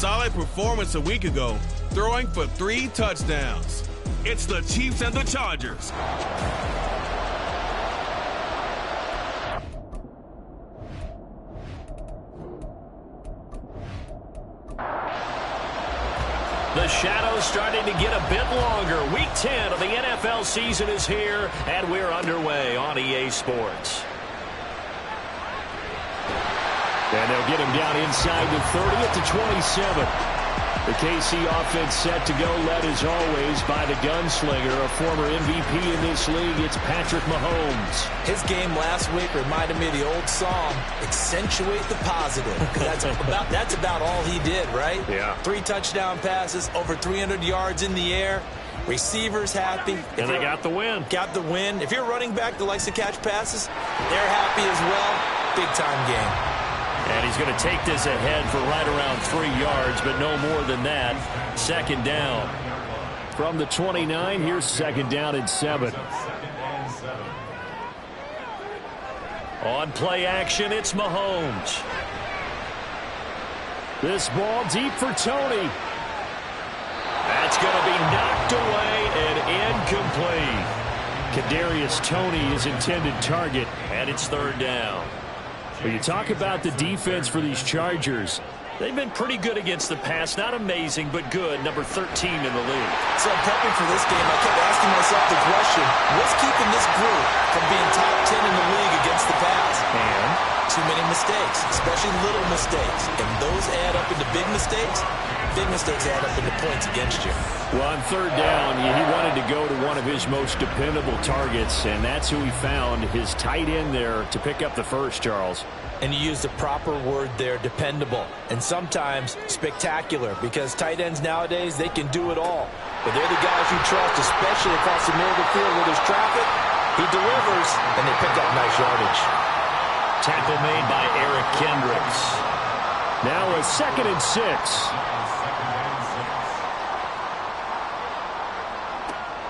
solid performance a week ago, throwing for 3 touchdowns. It's the Chiefs and the Chargers. The shadow's starting to get a bit longer. Week 10 of the NFL season is here, and we're underway on EA Sports. And they'll get him down inside the 30 at the 27. The KC offense set to go, led as always by the gunslinger, a former MVP in this league. It's Patrick Mahomes. His game last week reminded me of the old song, accentuate the positive. That's about all he did, right? Yeah. 3 touchdown passes, over 300 yards in the air. Receivers happy. And they got the win. Got the win. If you're a running back that likes to catch passes, they're happy as well. Big-time game. And he's going to take this ahead for right around 3 yards, but no more than that. Second down. From the 29, here's second down and 7. On play action, it's Mahomes. This ball deep for Tony. That's going to be knocked away and incomplete. Kadarius Toney, his intended target, and it's third down. Well, you talk about the defense for these Chargers. They've been pretty good against the pass. Not amazing, but good. Number 13 in the league. So prepping for this game, I kept asking myself the question, what's keeping this group from being top 10 in the league against the pass? And too many mistakes, especially little mistakes. And those add up into big mistakes. Big mistakes add up into points against you. Well, on third down, he wanted to go to one of his most dependable targets, and that's who he found, his tight end there, to pick up the first, Charles. And you used the proper word there, dependable. And sometimes spectacular, because tight ends nowadays, they can do it all. But they're the guys you trust, especially across the middle of the field where there's traffic. He delivers, and they pick up nice yardage. Tackle made by Eric Kendricks. Now a 2nd and 6.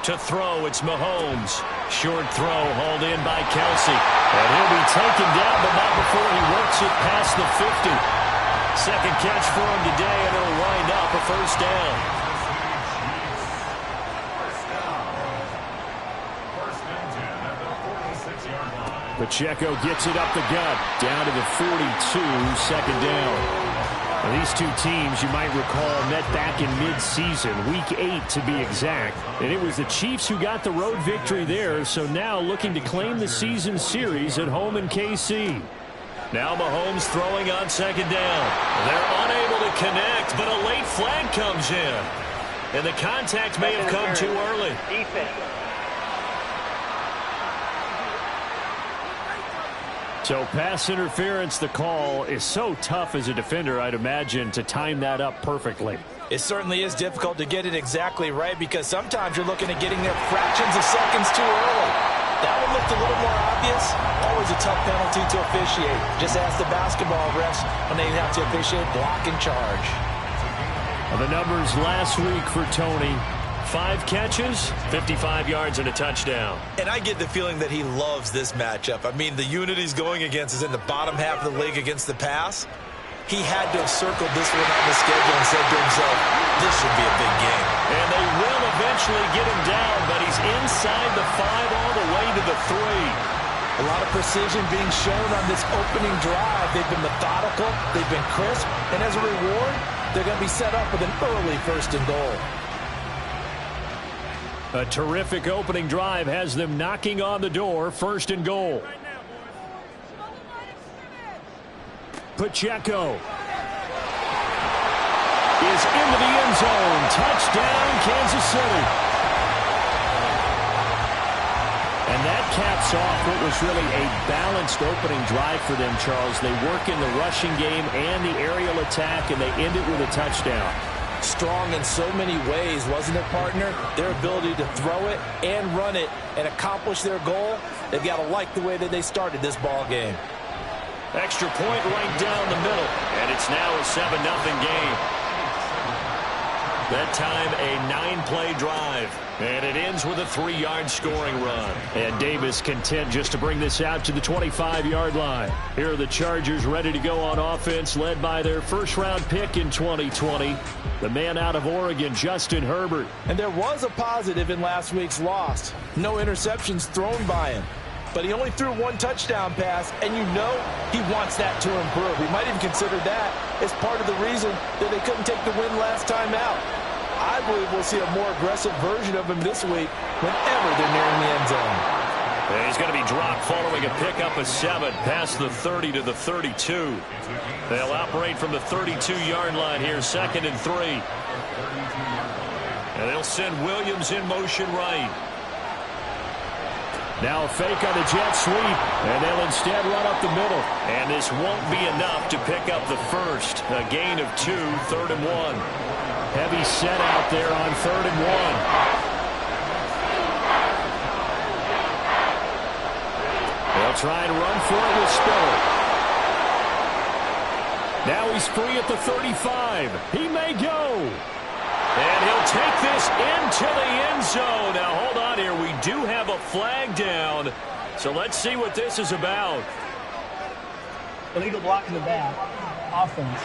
To throw, it's Mahomes. Short throw, hauled in by Kelsey. And he'll be taken down, but not before he works it past the 50. Second catch for him today, and it'll wind up a first down. Pacheco gets it up the gut, down to the 42, second down. Now, these two teams, you might recall, met back in mid-season, Week 8 to be exact. And it was the Chiefs who got the road victory there, so now looking to claim the season series at home in KC. Now Mahomes throwing on second down. They're unable to connect, but a late flag comes in. And the contact may have come too early. Defense. So pass interference, the call is so tough as a defender, I'd imagine, to time that up perfectly. It certainly is difficult to get it exactly right, because sometimes you're looking at getting there fractions of seconds too early. That one looked a little more obvious. Always a tough penalty to officiate. Just ask the basketball refs when they have to officiate block and charge. Well, the numbers last week for Tony. 5 catches, 55 yards, and a touchdown. And I get the feeling that he loves this matchup. I mean, the unit he's going against is in the bottom half of the league against the pass. He had to have circled this one on the schedule and said to himself, this should be a big game. And they will eventually get him down, but he's inside the 5 all the way to the 3. A lot of precision being shown on this opening drive. They've been methodical, they've been crisp, and as a reward, they're going to be set up with an early 1st and goal. A terrific opening drive has them knocking on the door. 1st and goal. Pacheco is into the end zone. Touchdown, Kansas City. And that caps off what was really a balanced opening drive for them, Charles. They work in the rushing game and the aerial attack, and they end it with a touchdown. Strong in so many ways, wasn't it, partner? Their ability to throw it and run it and accomplish their goal, they've got to like the way that they started this ball game. Extra point right down the middle, and it's now a 7-0 game. That time a 9-play drive. And it ends with a 3-yard scoring run. And Davis content just to bring this out to the 25-yard line. Here are the Chargers ready to go on offense, led by their first-round pick in 2020, the man out of Oregon, Justin Herbert. And there was a positive in last week's loss. No interceptions thrown by him. But he only threw 1 touchdown pass, and you know he wants that to improve. He might even consider that as part of the reason that they couldn't take the win last time out. I believe we'll see a more aggressive version of him this week whenever they're nearing the end zone. And he's going to be dropped following a pickup of 7 past the 30 to the 32. They'll operate from the 32-yard line here, 2nd and 3. And they'll send Williams in motion right. Now a fake on the jet sweep, and they'll instead run up the middle. And this won't be enough to pick up the first. A gain of 2, 3rd and 1. Heavy set out there on 3rd and 1. They'll try and run for it with Spiller. Now he's free at the 35. He may go. And he'll take this into the end zone. Now, hold on here. We do have a flag down. So let's see what this is about. Illegal block in the back. Offense.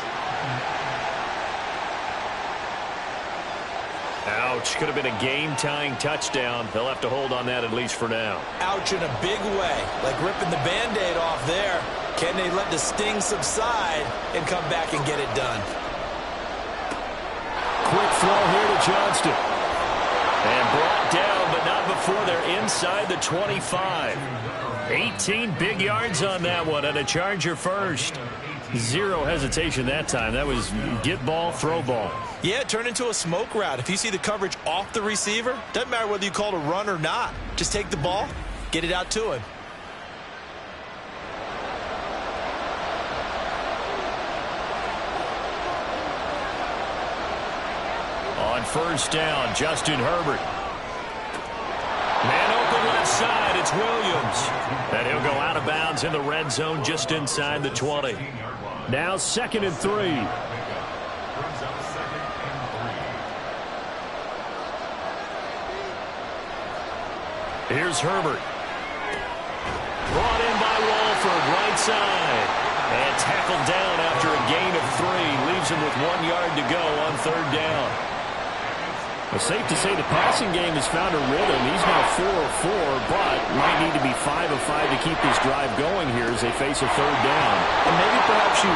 Ouch. Could have been a game-tying touchdown. They'll have to hold on that at least for now. Ouch in a big way. Like ripping the Band-Aid off there. Can they let the sting subside and come back and get it done? Quick throw here to Johnston. And brought down, but not before they're inside the 25. 18 big yards on that one, and a Charger first. Zero hesitation that time. That was get ball, throw ball. Yeah, it turned into a smoke route. If you see the coverage off the receiver, doesn't matter whether you call it a run or not. Just take the ball, get it out to him. On first down, Justin Herbert. Man open left side, it's Williams. And he'll go out of bounds in the red zone just inside the 20. Now 2nd and 3. Here's Herbert. Brought in by Walford, right side. And tackled down after a gain of 3. Leaves him with 1 yard to go on 3rd down. Well, safe to say the passing game has found a rhythm. He's now 4 of 4, but might need to be 5 of 5 to keep this drive going here as they face a 3rd down. And maybe perhaps you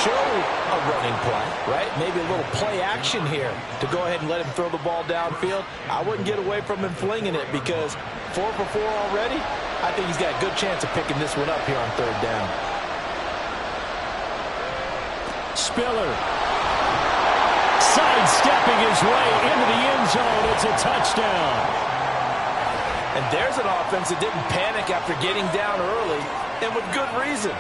show a running play, right? Maybe a little play action here to go ahead and let him throw the ball downfield. I wouldn't get away from him flinging it because 4 for 4 already, I think he's got a good chance of picking this one up here on 3rd down. Spiller. Sidestepping his way into the end zone. It's a touchdown. And there's an offense that didn't panic after getting down early, and with good reason.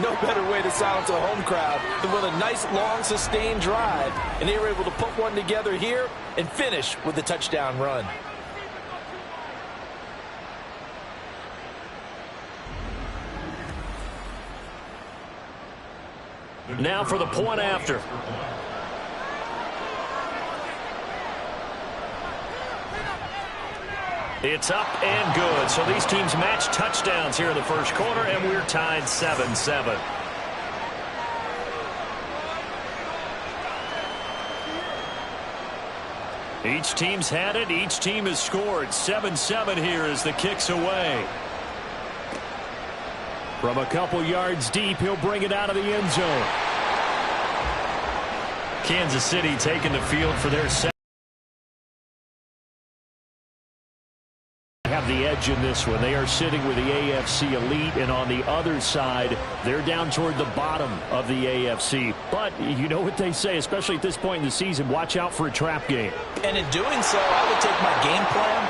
No better way to silence a home crowd than with a nice, long, sustained drive. And they were able to put one together here and finish with a touchdown run. Now for the point after. It's up and good. So these teams match touchdowns here in the first quarter, and we're tied 7-7. Each team's had it. Each team has scored. 7-7 here as the kick's away. From a couple yards deep, he'll bring it out of the end zone. Kansas City taking the field for their second. Have the edge in this one. They are sitting with the AFC elite, and on the other side, they're down toward the bottom of the AFC. But you know what they say, especially at this point in the season, watch out for a trap game. And in doing so, I would take my game plan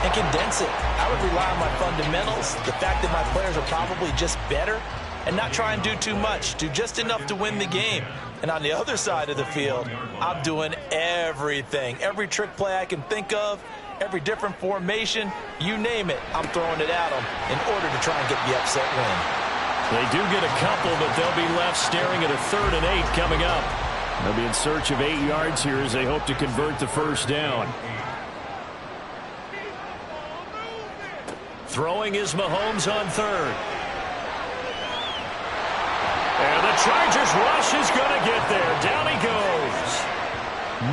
and condense it. I would rely on my fundamentals, the fact that my players are probably just better, and not try and do too much, do just enough to win the game. And on the other side of the field, I'm doing everything. Every trick play I can think of, every different formation, you name it, I'm throwing it at them in order to try and get the upset win. They do get a couple, but they'll be left staring at a 3rd and 8 coming up. They'll be in search of 8 yards here as they hope to convert the first down. Throwing is Mahomes on third. And the Chargers rush is going to get there. Down he goes.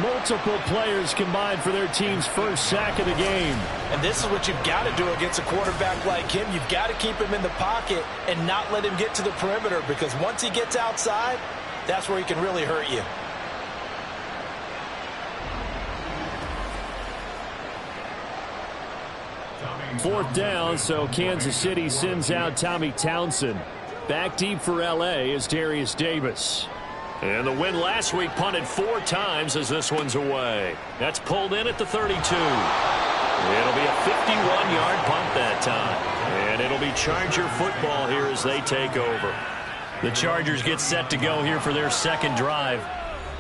Multiple players combined for their team's first sack of the game. And this is what you've got to do against a quarterback like him. You've got to keep him in the pocket and not let him get to the perimeter, because once he gets outside, that's where he can really hurt you. Fourth down, so Kansas City sends out Tommy Townsend. Back deep for L.A. is Darius Davis. And the win last week punted 4 times as this one's away. That's pulled in at the 32. It'll be a 51-yard punt that time. And it'll be Charger football here as they take over. The Chargers get set to go here for their second drive.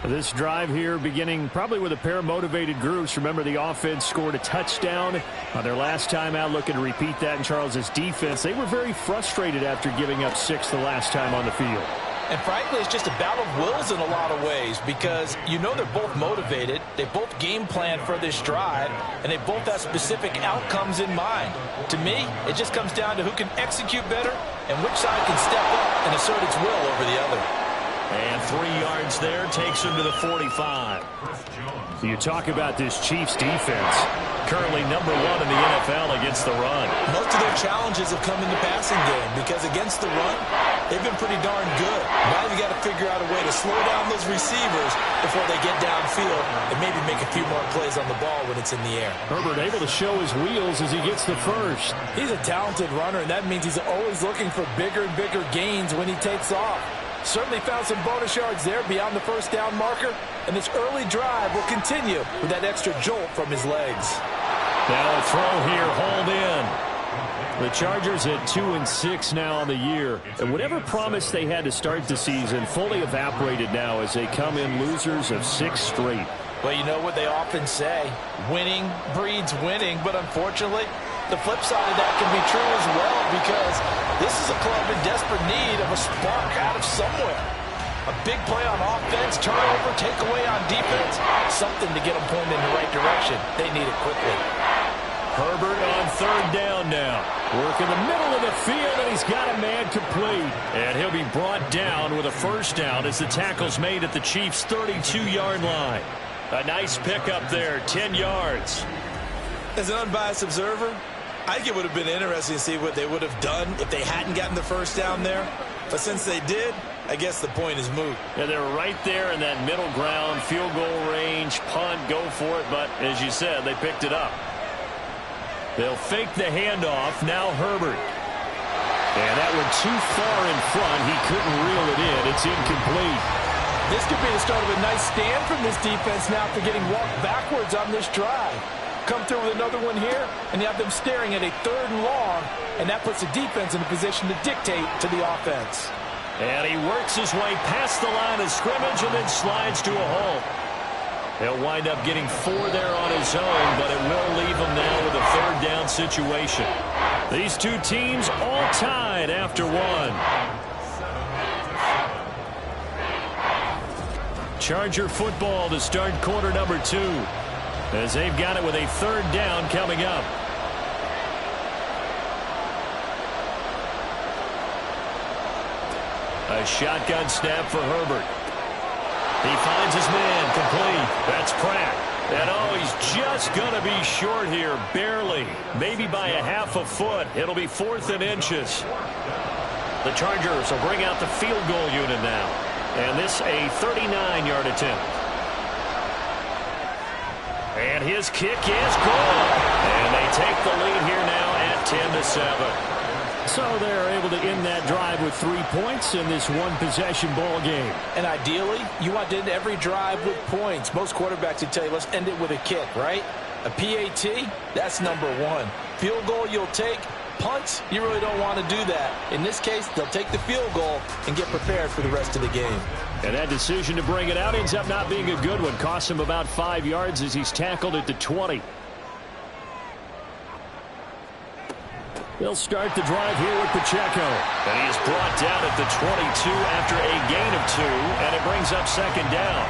This drive here beginning probably with a pair of motivated groups. Remember, the offense scored a touchdown on their last time out, looking to repeat that in Charles's defense. They were very frustrated after giving up 6 the last time on the field. And frankly, it's just a battle of wills in a lot of ways, because you know they're both motivated, they both game plan for this drive, and they both have specific outcomes in mind. To me, it just comes down to who can execute better and which side can step up and assert its will over the other. And 3 yards there takes him to the 45. You talk about this Chiefs defense. Currently #1 in the NFL against the run. Most of their challenges have come in the passing game, because against the run, they've been pretty darn good. Now you got to figure out a way to slow down those receivers before they get downfield and maybe make a few more plays on the ball when it's in the air. Herbert able to show his wheels as he gets the first. He's a talented runner, and that means he's always looking for bigger and bigger gains when he takes off. Certainly found some bonus yards there beyond the first down marker, and this early drive will continue with that extra jolt from his legs. Now a throw here, hauled in. The Chargers at 2-6 now on the year. And whatever promise they had to start the season fully evaporated now as they come in losers of 6 straight. Well, you know what they often say, winning breeds winning, but unfortunately, the flip side of that can be true as well, because this is a club in desperate need of a spark out of somewhere. A big play on offense, turnover, takeaway on defense, something to get them pointed in the right direction. They need it quickly. Herbert on third down now. Work in the middle of the field, and he's got a man complete. And he'll be brought down with a first down as the tackle's made at the Chiefs' 32-yard line. A nice pickup there, 10 yards. As an unbiased observer, I think it would have been interesting to see what they would have done if they hadn't gotten the first down there. But since they did, I guess the point is moot. Yeah, they're right there in that middle ground, field goal range, punt, go for it. But as you said, they picked it up. They'll fake the handoff. Now Herbert. And that went too far in front. He couldn't reel it in. It's incomplete. This could be the start of a nice stand from this defense now for getting walked backwards on this drive. Come through with another one here, and you have them staring at a 3rd and long, and that puts the defense in a position to dictate to the offense. And he works his way past the line of scrimmage and then slides to a halt. He'll wind up getting 4 there on his own, but it will leave him now with a 3rd down situation. These two teams all tied after 1. Charger football to start quarter #2. As they've got it with a 3rd down coming up. A shotgun snap for Herbert. He finds his man, complete. That's Pratt. And oh, he's just going to be short here, barely. Maybe by a half a foot. It'll be 4th and inches. The Chargers will bring out the field goal unit now. And this a 39-yard attempt. And his kick is good. And they take the lead here now at 10-7. So they're able to end that drive with 3 points in this one-possession ball game. And ideally, you want to end every drive with points. Most quarterbacks would tell you, let's end it with a kick, right? A PAT, that's #1. Field goal you'll take. Punts, you really don't want to do that. In this case, they'll take the field goal and get prepared for the rest of the game. And that decision to bring it out ends up not being a good one. Costs him about 5 yards as he's tackled at the 20. They'll start the drive here with Pacheco. And he is brought down at the 22 after a gain of 2, and it brings up second down.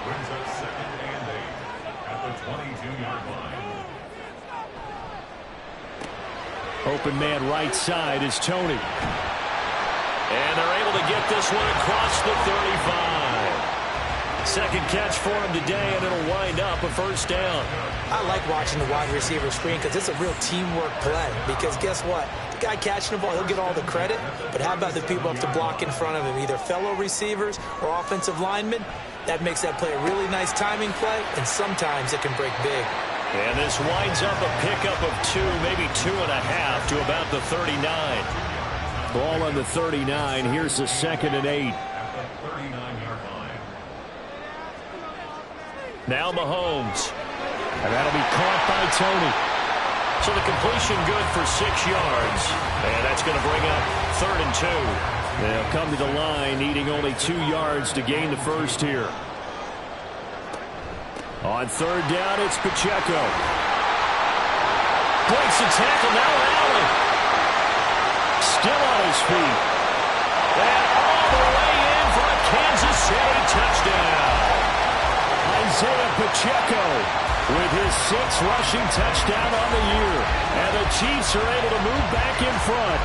Brings up 2nd and 8 at the 22-yard line. Open man right side is Tony. And they're able to get this one across the 35. Second catch for him today, and it'll wind up a first down. I like watching the wide receiver screen because it's a real teamwork play. Because guess what? The guy catching the ball, he'll get all the credit. But how about the people up to block in front of him, either fellow receivers or offensive linemen? That makes that play a really nice timing play, and sometimes it can break big. And this winds up a pickup of 2, maybe 2.5 to about the 39. Ball on the 39. Here's the 2nd and 8. Now Mahomes. And that'll be caught by Tony. So the completion good for 6 yards. And that's going to bring up 3rd and 2. They'll come to the line needing only 2 yards to gain the first here. On 3rd down, it's Pacheco. Breaks the tackle, now Allen. Still on his feet. And all the way in for a Kansas City touchdown. Isaiah Pacheco with his 6th rushing touchdown on the year. And the Chiefs are able to move back in front.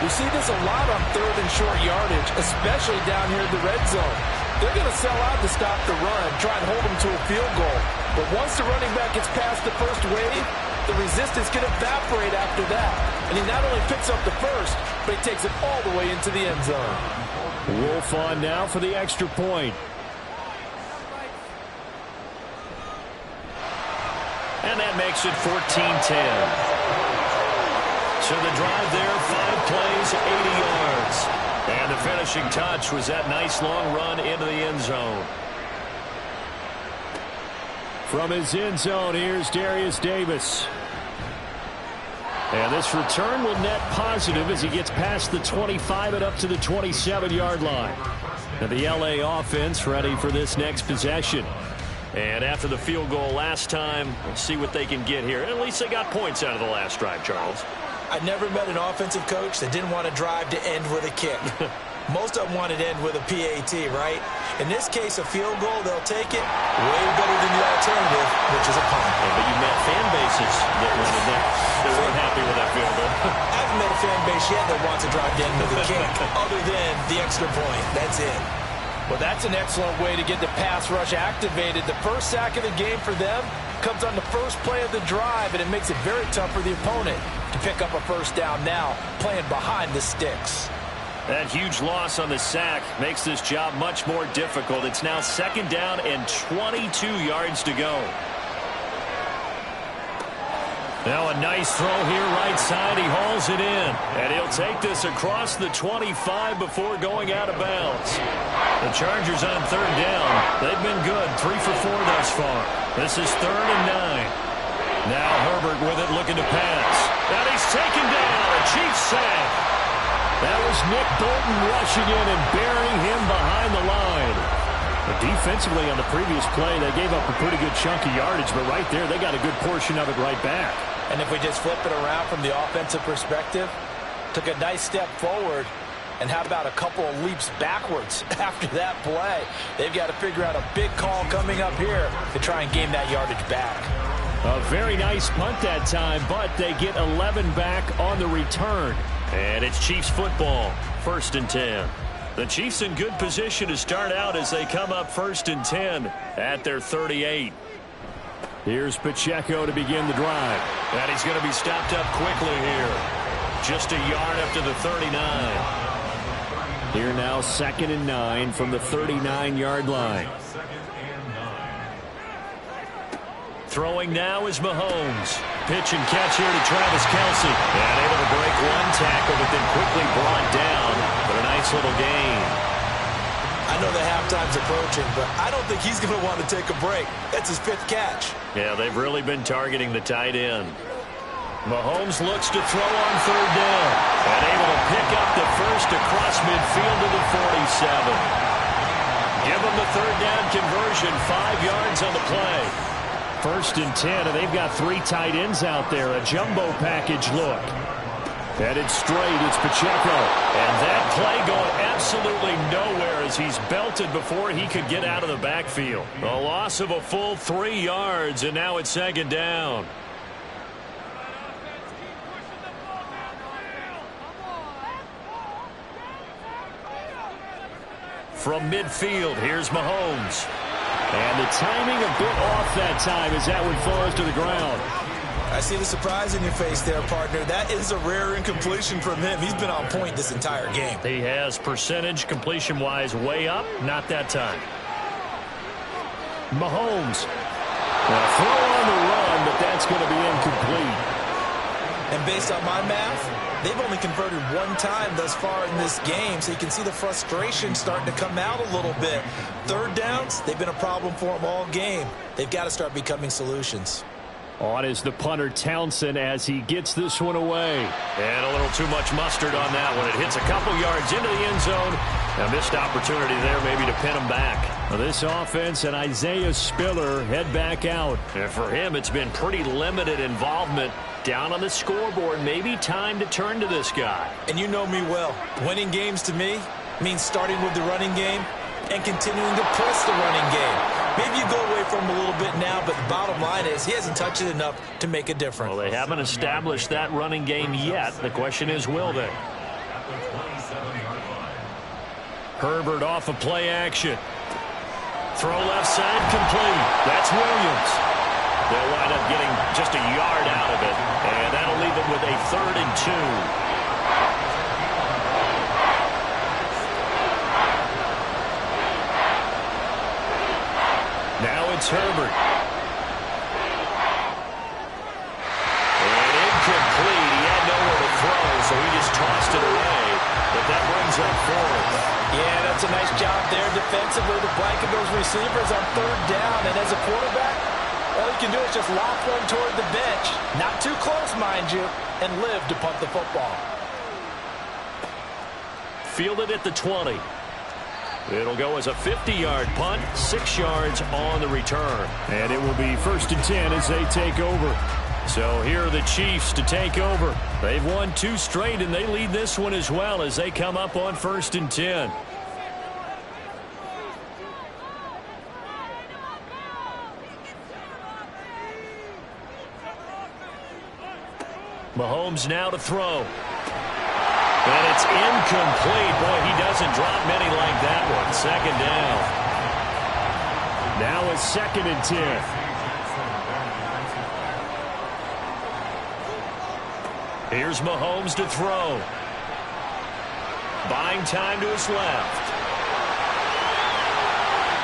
We see this a lot on 3rd and short yardage, especially down here in the red zone. They're going to sell out to stop the run, try and hold them to a field goal. But once the running back gets past the first wave, the resistance can evaporate after that. And he not only picks up the first, but he takes it all the way into the end zone. Wolf on now for the extra point. And that makes it 14-10. So the drive there, 5 plays, 80 yards. And the finishing touch was that nice long run into the end zone. From his end zone, here's Darius Davis. And this return will net positive as he gets past the 25 and up to the 27-yard line. And the LA offense ready for this next possession. And after the field goal last time, we'll see what they can get here. At least they got points out of the last drive, Charles. I never met an offensive coach that didn't want to drive to end with a kick. Most of them wanted to end with a PAT, right? In this case, a field goal, they'll take it way better than the alternative, which is a punt. Yeah, but you met fan bases that weren't happy with that field goal. I haven't met a fan base yet that wants to drive to end with a kick, other than the extra point. That's it. Well, that's an excellent way to get the pass rush activated. The first sack of the game for them comes on the first play of the drive, and it makes it very tough for the opponent to pick up a first down now, playing behind the sticks. That huge loss on the sack makes this job much more difficult. It's now 2nd down and 22 yards to go. Now a nice throw here right side. He hauls it in. And he'll take this across the 25 before going out of bounds. The Chargers on 3rd down. They've been good. 3 for 4 thus far. This is 3rd and 9. Now Herbert with it looking to pass. And he's taken down. A Chiefs sack. That was Nick Bolton rushing in and burying him behind the line. But defensively on the previous play, they gave up a pretty good chunk of yardage. But right there, they got a good portion of it right back. And if we just flip it around from the offensive perspective, took a nice step forward, and how about a couple of leaps backwards after that play? They've got to figure out a big call coming up here to try and gain that yardage back. A very nice punt that time, but they get 11 back on the return. And it's Chiefs football, 1st and 10. The Chiefs in good position to start out as they come up 1st and 10 at their 38. Here's Pacheco to begin the drive. And he's going to be stopped up quickly here. Just a yard up to the 39. Here now 2nd and 9 from the 39-yard line. Throwing now is Mahomes. Pitch and catch here to Travis Kelce. And able to break one tackle, but then quickly brought down. But a nice little gain. I know the halftime's approaching, but I don't think he's going to want to take a break. That's his 5th catch. Yeah, they've really been targeting the tight end. Mahomes looks to throw on 3rd down. And able to pick up the first across midfield to the 47. Give him the 3rd down conversion, 5 yards on the play. 1st and 10, and they've got 3 tight ends out there. A jumbo package look. Headed straight, it's Pacheco. And that play going absolutely nowhere as he's belted before he could get out of the backfield. A loss of a full 3 yards, and now it's 2nd down. From midfield, here's Mahomes. And the timing a bit off that time as that one falls to the ground. I see the surprise in your face there, partner. That is a rare incompletion from him. He's been on point this entire game. He has percentage completion-wise way up. Not that time. Mahomes. Now throw on the run, but that's going to be incomplete. And based on my math, they've only converted 1 time thus far in this game, so you can see the frustration starting to come out a little bit. 3rd downs, they've been a problem for them all game. They've got to start becoming solutions. On is the punter Townsend as he gets this one away. And a little too much mustard on that one. It hits a couple yards into the end zone. A missed opportunity there maybe to pin him back. Now this offense and Isaiah Spiller head back out. And for him, it's been pretty limited involvement. Down on the scoreboard, maybe time to turn to this guy. And you know me well. Winning games to me means starting with the running game and continuing to press the running game. Maybe you go away from him a little bit now, but the bottom line is he hasn't touched it enough to make a difference. Well, they haven't established that running game yet. The question is, will they? Herbert off of play action. Throw left side complete. That's Williams. They'll wind up getting just a yard out of it, and that'll leave them with a 3rd and 2. Now it's Herbert. And incomplete. He had nowhere to throw, so he just tossed it away. But that brings up 4th. Yeah, that's a nice job there defensively to blanket those receivers on 3rd down. And as a quarterback, all you can do is just lock one toward the bench. Not too close, mind you, and live to punt the football. Fielded at the 20. It'll go as a 50-yard punt, 6 yards on the return. And it will be 1st and 10 as they take over. So here are the Chiefs to take over. They've won 2 straight, and they lead this one as well as they come up on 1st and 10. Mahomes now to throw. And it's incomplete. Boy, he doesn't drop many like that one. 2nd down. Now it's 2nd and 10. Here's Mahomes to throw. Buying time to his left.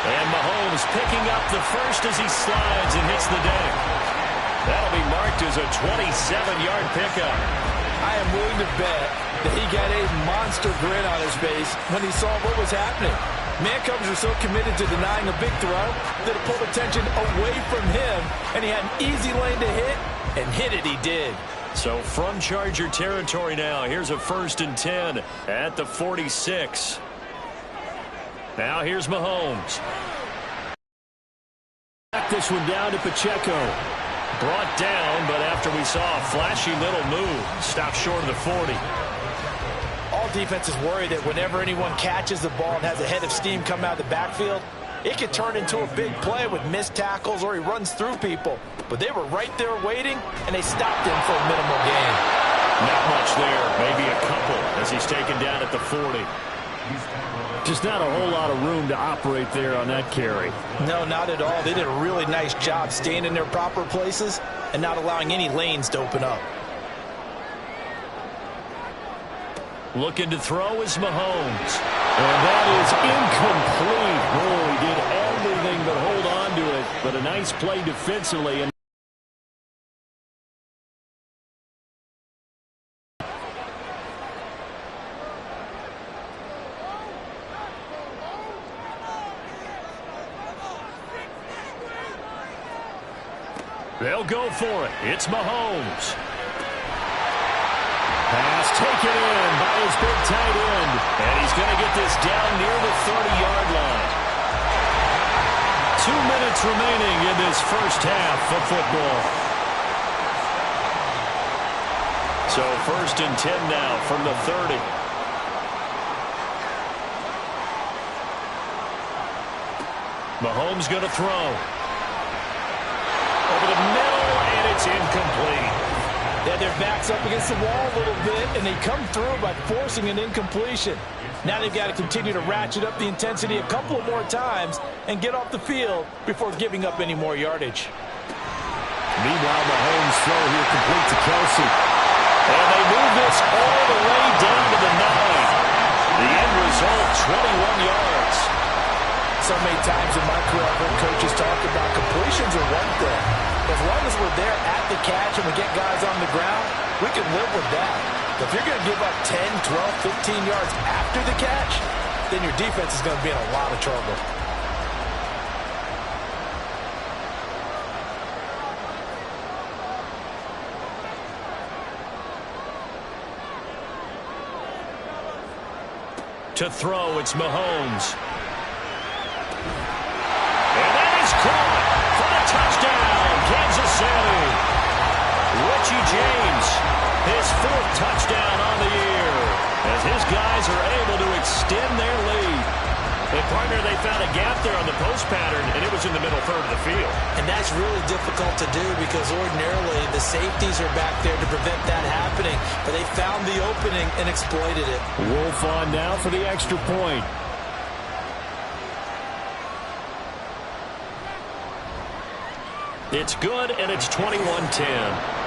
And Mahomes picking up the first as he slides and hits the deck. That'll be marked as a 27-yard pickup. I am willing to bet that he got a monster grin on his face when he saw what was happening. Man-coverage are so committed to denying a big throw that it pulled attention away from him, and he had an easy lane to hit, and hit it he did. So from Charger territory now, here's a 1st and 10 at the 46. Now here's Mahomes. Back this one down to Pacheco. Brought down, but after we saw a flashy little move, stopped short of the 40. All defenses worry that whenever anyone catches the ball and has a head of steam come out of the backfield, it could turn into a big play with missed tackles or he runs through people. But they were right there waiting, and they stopped him for a minimal gain. Not much there, maybe a couple as he's taken down at the 40. Just not a whole lot of room to operate there on that carry. No, not at all. They did a really nice job staying in their proper places and not allowing any lanes to open up. Looking to throw is Mahomes. And that is incomplete. Oh, he did everything but hold on to it. But a nice play defensively. And they'll go for it. It's Mahomes. Pass taken in by his big tight end. And he's going to get this down near the 30-yard line. 2 minutes minutes remaining in this first half of football. So 1st and 10 now from the 30. Mahomes going to throw. Over the middle, and it's incomplete. Yeah, their back's up against the wall a little bit, and they come through by forcing an incompletion. Now they've got to continue to ratchet up the intensity a couple of more times and get off the field before giving up any more yardage. Meanwhile, Mahomes throw here complete to Kelsey. And they move this all the way down to the 9. The end result, 21 yards. So many times in my career, I've heard coaches talk about completions are one thing. As long as we're there at the catch and we get guys on the ground, we can live with that. But if you're going to give up 10, 12, 15 yards after the catch, then your defense is going to be in a lot of trouble. To throw, it's Mahomes. And that is caught for the touchdown, Kansas City. Richie James, his 4th touchdown on the year, as his guys are able to extend their lead. And partner, they found a gap there on the post pattern, and it was in the middle third of the field. And that's really difficult to do because ordinarily the safeties are back there to prevent that happening. But they found the opening and exploited it. Wolf on now for the extra point. It's good, and it's 21-10.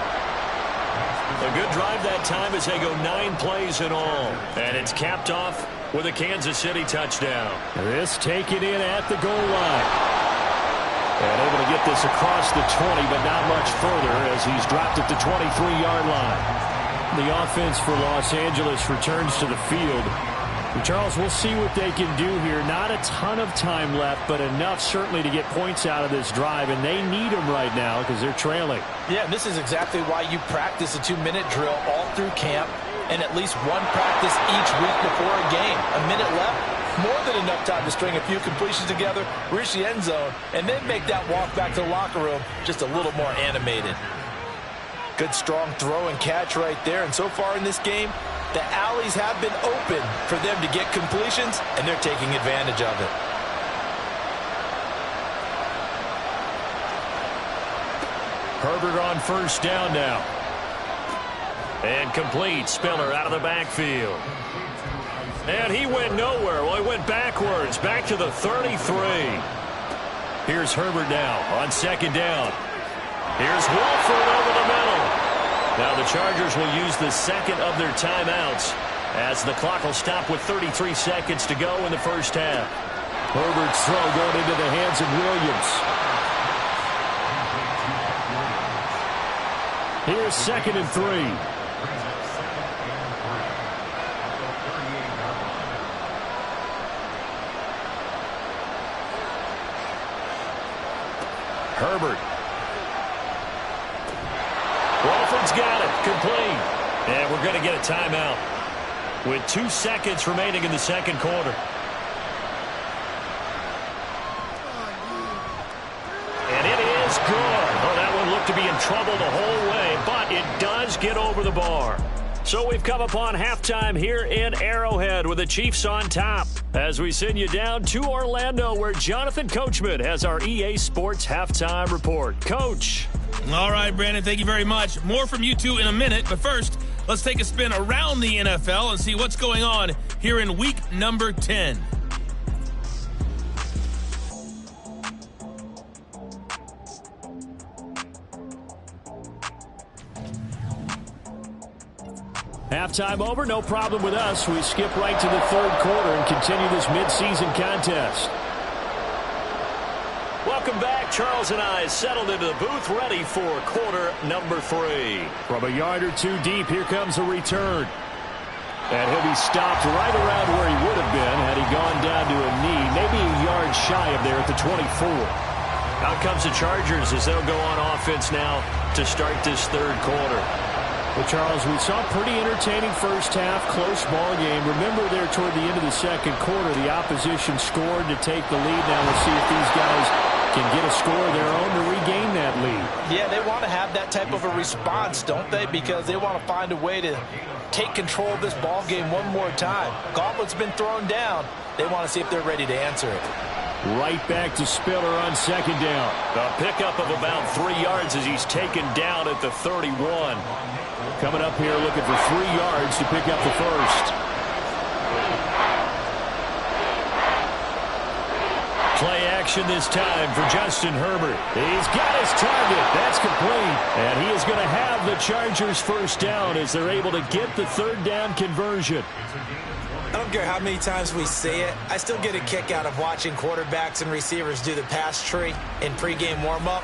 A good drive that time as they go 9 plays in all. And it's capped off with a Kansas City touchdown. This taken in at the goal line. And able to get this across the 20, but not much further as he's dropped at the 23-yard line. The offense for Los Angeles returns to the field. And Charles, we'll see what they can do here. Not a ton of time left, but enough certainly to get points out of this drive, and they need them right now because they're trailing. Yeah, this is exactly why you practice a 2-minute drill all through camp and at least one practice each week before a game. A minute left, more than enough time to string a few completions together, reach the end zone, and then make that walk back to the locker room just a little more animated. Good strong throw and catch right there, and so far in this game, the alleys have been open for them to get completions, and they're taking advantage of it. Herbert on first down now. And complete. Spiller out of the backfield. And he went nowhere. Well, he went backwards. Back to the 33. Here's Herbert now on second down. Here's Wolford over the middle. Now the Chargers will use the second of their timeouts as the clock will stop with 33 seconds to go in the first half. Herbert's throw going into the hands of Williams. Here's 2nd and 3. Herbert. Wolford's got it. Complete. And we're going to get a timeout with 2 seconds remaining in the second quarter. And it is good. Oh, that one looked to be in trouble the whole way, but it does get over the bar. So we've come upon halftime here in Arrowhead with the Chiefs on top as we send you down to Orlando where Jonathan Coachman has our EA Sports halftime report. Coach. All right, Brandon, thank you very much. More from you two in a minute, but first, let's take a spin around the NFL and see what's going on here in week number 10. Halftime over, no problem with us. We skip right to the third quarter and continue this midseason contest. Welcome back. Charles and I settled into the booth ready for quarter number 3. From a yard or two deep, here comes a return. And he'll be stopped right around where he would have been had he gone down to a knee, maybe a yard shy of there at the 24. Out comes the Chargers as they'll go on offense now to start this third quarter. Well, Charles, we saw a pretty entertaining first half, close ball game. Remember there toward the end of the second quarter, the opposition scored to take the lead. Now we'll see if these guys can get a score of their own to regain that lead. Yeah, they want to have that type of a response, don't they? Because they want to find a way to take control of this ball game one more time. Gauntlet's been thrown down. They want to see if they're ready to answer it. Right back to Spiller on second down. A pickup of about 3 yards as he's taken down at the 31. Coming up here looking for 3 yards to pick up the first. Play action this time for Justin Herbert. He's got his target. That's complete. And he is going to have the Chargers first down as they're able to get the third down conversion. I don't care how many times we see it. I still get a kick out of watching quarterbacks and receivers do the pass tree in pregame warm-up.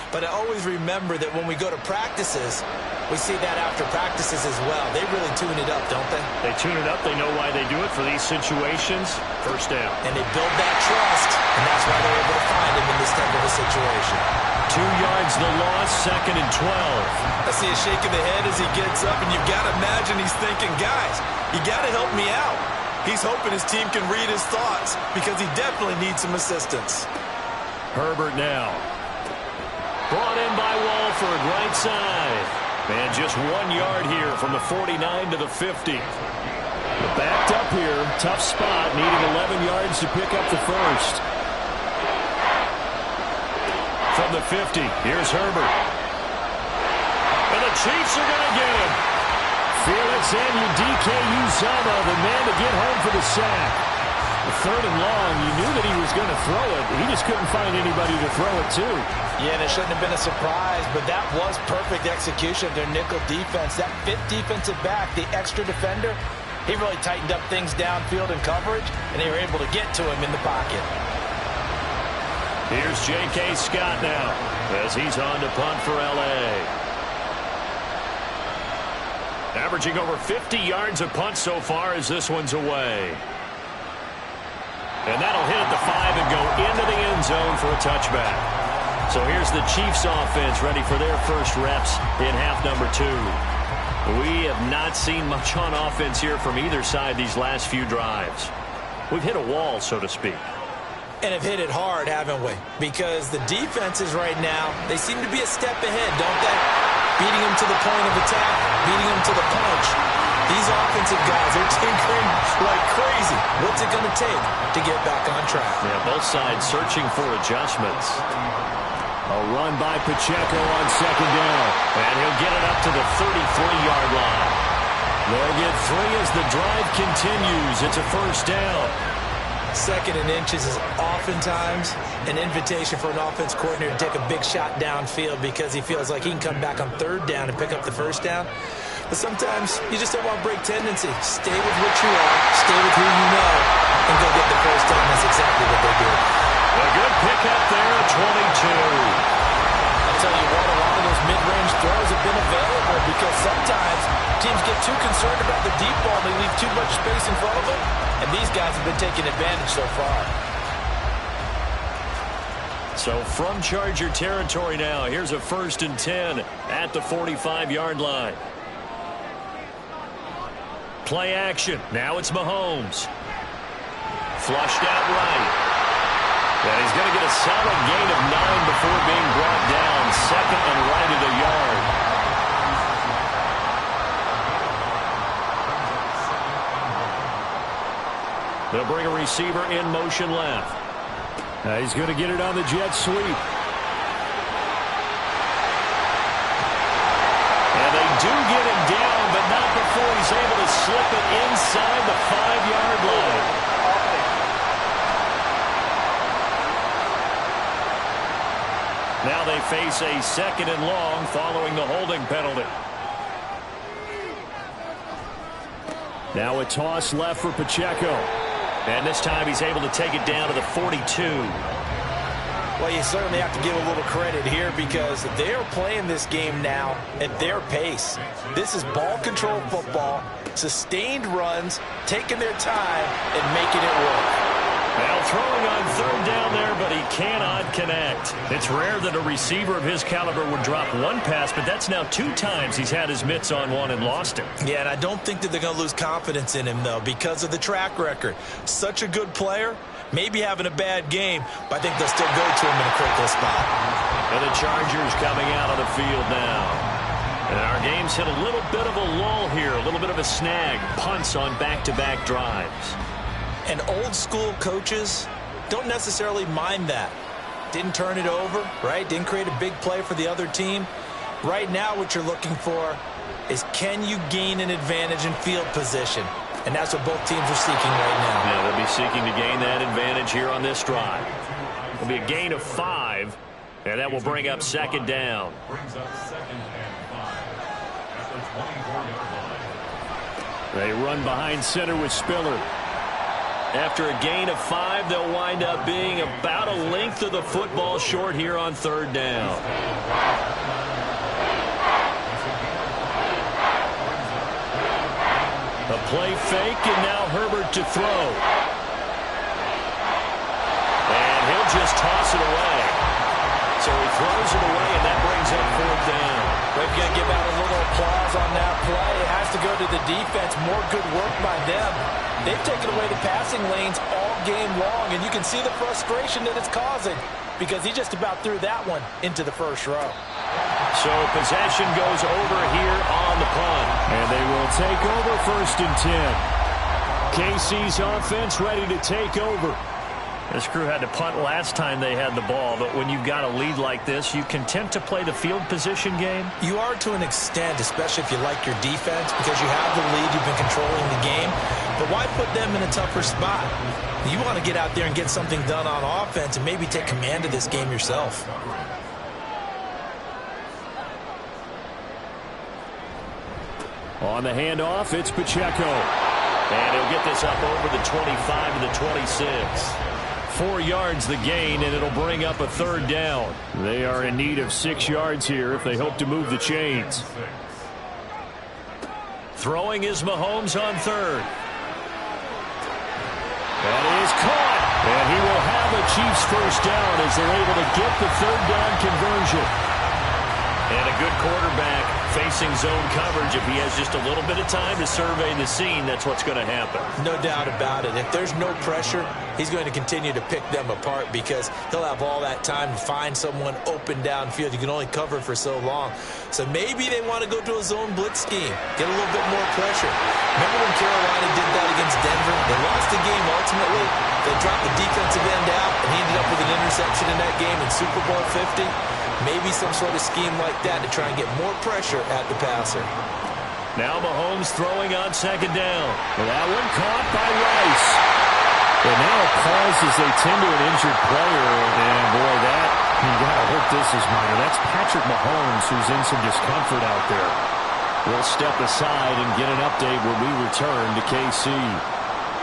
But I always remember that when we go to practices, we see that after practices as well. They really tune it up, don't they? They tune it up. They know why they do it for these situations. First down. And they build that trust, and that's why they're able to find him in this type of a situation. 2 yards the loss, 2nd and 12. I see a shake of the head as he gets up, and you've got to imagine he's thinking, guys, you got to help me out. He's hoping his team can read his thoughts because he definitely needs some assistance. Herbert now. Brought in by Walford, right side. And just 1 yard here from the 49 to the 50. Backed up here, tough spot, needing 11 yards to pick up the first. From the 50, here's Herbert. And the Chiefs are going to get him. Felix Anudike-Uzomah, the man to get home for the sack. The 3rd and long, you knew that he was going to throw it. He just couldn't find anybody to throw it to. Yeah, and it shouldn't have been a surprise, but that was perfect execution of their nickel defense. That 5th defensive back, the extra defender, he really tightened up things downfield in coverage, and they were able to get to him in the pocket. Here's J.K. Scott now as he's on to punt for L.A. Averaging over 50 yards a punt so far as this one's away. And that'll hit at the 5 and go into the end zone for a touchback. So here's the Chiefs offense ready for their first reps in half number 2. We have not seen much on offense here from either side these last few drives. We've hit a wall, so to speak. And have hit it hard, haven't we? Because the defenses right now, they seem to be a step ahead, don't they? Beating them to the point of attack, beating them to the punch. These offensive guys are tinkering like crazy. What's it going to take to get back on track? Yeah, both sides searching for adjustments. A run by Pacheco on second down. And he'll get it up to the 33-yard line. They'll get 3 as the drive continues. It's a first down. 2nd and inches is oftentimes an invitation for an offense coordinator to take a big shot downfield because he feels like he can come back on 3rd down and pick up the first down. But sometimes you just don't want to break tendency. Stay with what you are, stay with who you know, and go get the first down. That's exactly what they did. A good pickup there at 22. I'll tell you what, a lot of those mid-range throws have been available because sometimes teams get too concerned about the deep ball and they leave too much space in front of them, and these guys have been taking advantage so far. So from Charger territory now, here's a 1st and 10 at the 45-yard line. Play action. Now it's Mahomes. Flushed out right. And he's going to get a solid gain of 9 before being brought down. 2nd and right at a yard. They'll bring a receiver in motion left. He's going to get it on the jet sweep. And they do get him down, but not before he's able to slip it inside the 5-yard line. Now they face a 2nd and long following the holding penalty. Now a toss left for Pacheco. And this time he's able to take it down to the 42. Well, you certainly have to give a little credit here because they're playing this game now at their pace. This is ball control football, sustained runs, taking their time and making it work. Now throwing on 3rd down there, but he cannot connect. It's rare that a receiver of his caliber would drop one pass, but that's now 2 times he's had his mitts on one and lost it. Yeah, and I don't think that they're going to lose confidence in him, though, because of the track record. Such a good player, maybe having a bad game, but I think they'll still go to him in a critical spot. And the Chargers coming out on the field now. And our game's hit a little bit of a lull here, a little bit of a snag. Punts on back-to-back drives. And old-school coaches don't necessarily mind that. Didn't turn it over, right? Didn't create a big play for the other team. Right now what you're looking for is, can you gain an advantage in field position? And that's what both teams are seeking right now. Yeah, they'll be seeking to gain that advantage here on this drive. It'll be a gain of 5, and that will bring up second down. Brings up 2nd and 5 at the 24-yard line. They run behind center with Spiller. After a gain of 5, they'll wind up being about a length of the football short here on third down. A play fake, and now Herbert to throw. And he'll just toss it away. So he throws it away, and that brings up fourth down. We've got to give out a little applause on that play. It has to go to the defense. More good work by them. They've taken away the passing lanes all game long, and you can see the frustration that it's causing because he just about threw that one into the first row. So possession goes over here on the punt. And they will take over 1st and 10. KC's offense ready to take over. This crew had to punt last time they had the ball, but when you've got a lead like this, you content to play the field position game? You are to an extent, especially if you like your defense, because you have the lead, you've been controlling the game. But why put them in a tougher spot? You want to get out there and get something done on offense and maybe take command of this game yourself. On the handoff, it's Pacheco. And he'll get this up over the 25 to the 26. 4 yards the gain, and it'll bring up a third down. They are in need of 6 yards here if they hope to move the chains. Throwing is Mahomes on third. That is caught. And he will have a Chiefs first down as they're able to get the third down conversion. And a good quarterback facing zone coverage. If he has just a little bit of time to survey the scene, that's what's going to happen. No doubt about it. If there's no pressure, he's going to continue to pick them apart because he'll have all that time to find someone open downfield. You can only cover for so long. So maybe they want to go to a zone blitz scheme, get a little bit more pressure. Remember when Carolina did that against Denver? They lost the game ultimately. They dropped the defensive end out, and he ended up with an interception in that game in Super Bowl 50. Maybe some sort of scheme like that to try and get more pressure at the passer. Now Mahomes throwing on second down. That one caught by Rice. And now a pause as they tend to an injured player. And boy, that, you got to hope this is minor. That's Patrick Mahomes who's in some discomfort out there. We'll step aside and get an update when we return to KC.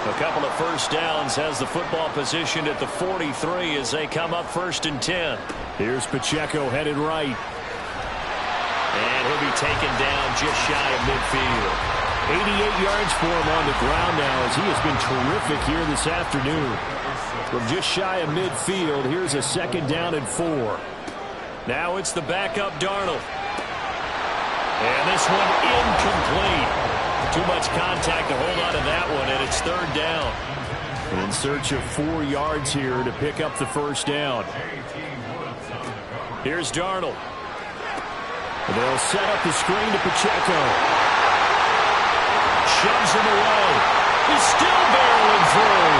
A couple of first downs has the football positioned at the 43 as they come up 1st and 10. Here's Pacheco headed right. And he'll be taken down just shy of midfield. 88 yards for him on the ground now as he has been terrific here this afternoon. From just shy of midfield, here's a 2nd down and 4. Now it's the backup Darnold. And this one incomplete. Too much contact to hold on to that one, and it's 3rd down. In search of 4 yards here to pick up the first down. Here's Darnold. They'll set up the screen to Pacheco. Shoves him away. He's still barreling through.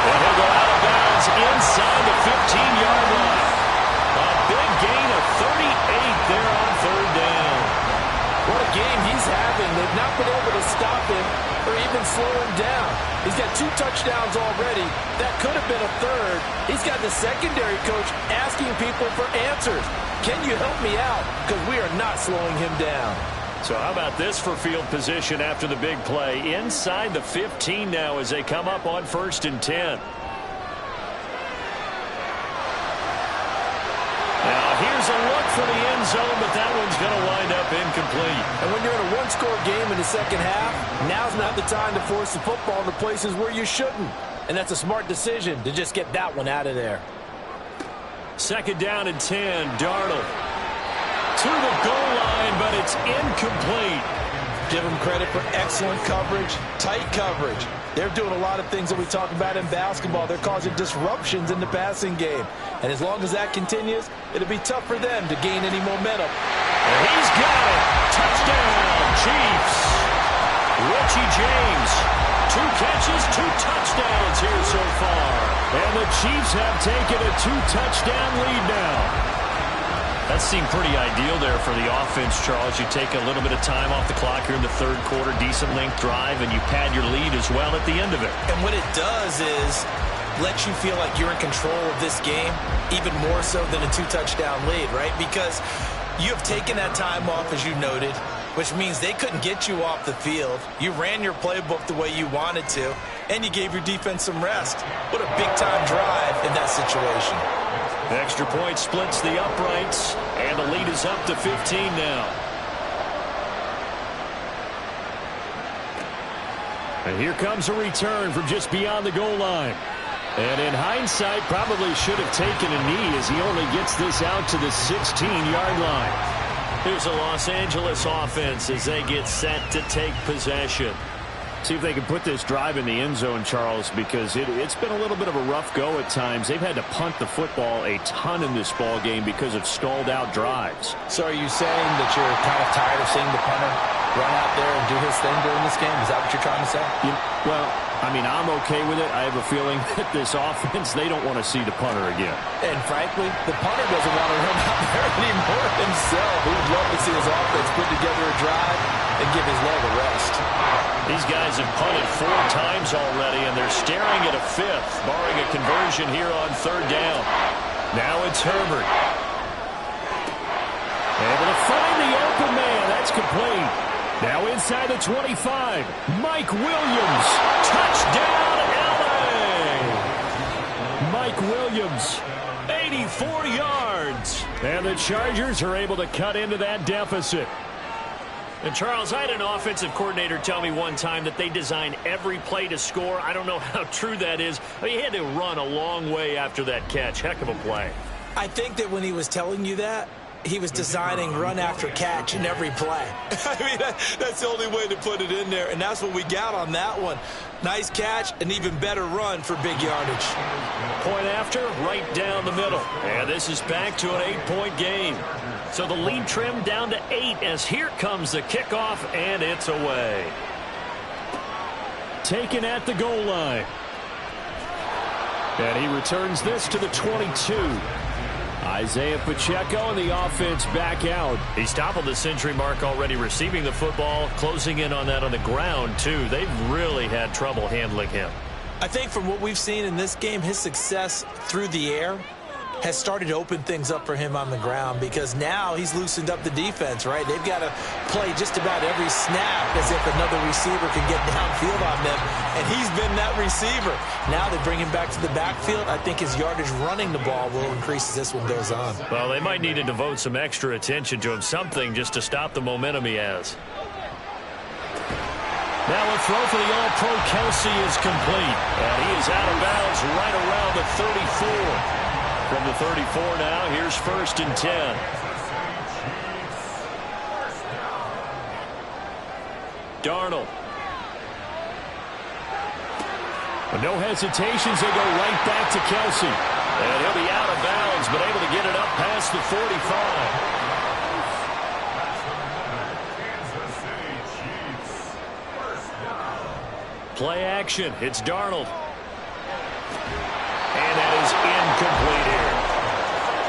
And he'll go out of bounds inside the 15-yard line. A big gain of 38 there on 3rd down. What a game he's having. They've not been able to stop him or even slow him down. He's got 2 touchdowns already. That could have been a 3rd. He's got the secondary coach asking people for answers. Can you help me out? Because we are not slowing him down. So how about this for field position after the big play? Inside the 15 now as they come up on 1st and 10. Now here's a look for the end zone, but that one's going to wind up incomplete. And when you're in a one-score game in the second half, now's not the time to force the football to places where you shouldn't. And that's a smart decision to just get that one out of there. 2nd down and 10, Darnold. To the goal line, but it's incomplete. Give him credit for excellent coverage, tight coverage. They're doing a lot of things that we talk about in basketball. They're causing disruptions in the passing game. And as long as that continues, it'll be tough for them to gain any momentum. And he's got it. Touchdown, Chiefs. Richie James. 2 catches, 2 touchdowns here so far. And the Chiefs have taken a 2-touchdown lead now. That seemed pretty ideal there for the offense, Charles. You take a little bit of time off the clock here in the third quarter, decent length drive, and you pad your lead as well at the end of it. And what it does is let you feel like you're in control of this game, even more so than a 2-touchdown lead, right? Because you have taken that time off, as you noted, which means they couldn't get you off the field. You ran your playbook the way you wanted to, and you gave your defense some rest. What a big-time drive in that situation. Extra point splits the uprights, and the lead is up to 15 now. And here comes a return from just beyond the goal line. And in hindsight, probably should have taken a knee as he only gets this out to the 16-yard line. Here's a Los Angeles offense as they get set to take possession. See if they can put this drive in the end zone, Charles, because it's been a little bit of a rough go at times. They've had to punt the football a ton in this ball game because of stalled out drives. So are you saying that you're kind of tired of seeing the punter run out there and do his thing during this game? Is that what you're trying to say? Well, I mean, I'm okay with it. I have a feeling that this offense, they don't want to see the punter again. And frankly, the punter doesn't want to run out there anymore himself. He would love to see his offense put together a drive and give his leg a rest. These guys have punted 4 times already, and they're staring at a 5th, barring a conversion here on 3rd down. Now it's Herbert. Able to find the open man. That's complete. Now inside the 25. Mike Williams. Touchdown, LA! Mike Williams, 84 yards. And the Chargers are able to cut into that deficit. And, Charles, I had an offensive coordinator tell me one time that they design every play to score. I don't know how true that is. But he had to run a long way after that catch. Heck of a play. I think that when he was telling you that, he was designing run after catch in every play. I mean, that's the only way to put it in there, and that's what we got on that one. Nice catch, an even better run for big yardage. Point after, right down the middle. And this is back to an 8-point game. So the lead trimmed down to 8 as here comes the kickoff, and it's away. Taken at the goal line. And he returns this to the 22. Isaiah Pacheco and the offense back out. He's toppled the century mark already receiving the football, closing in on that on the ground, too. They've really had trouble handling him. I think from what we've seen in this game, his success through the air has started to open things up for him on the ground because now he's loosened up the defense, right? They've got to play just about every snap as if another receiver can get downfield on them, and he's been that receiver. Now they bring him back to the backfield. I think his yardage running the ball will increase as this one goes on. Well, they might need to devote some extra attention to him, something just to stop the momentum he has. Now a throw for the All-Pro Kelsey is complete. And he is out of bounds right around the 34. From the 34 now, here's 1st and 10. Darnold. With no hesitations, they go right back to Kelsey. And he'll be out of bounds, but able to get it up past the 45. Play action. It's Darnold. And that is incomplete here.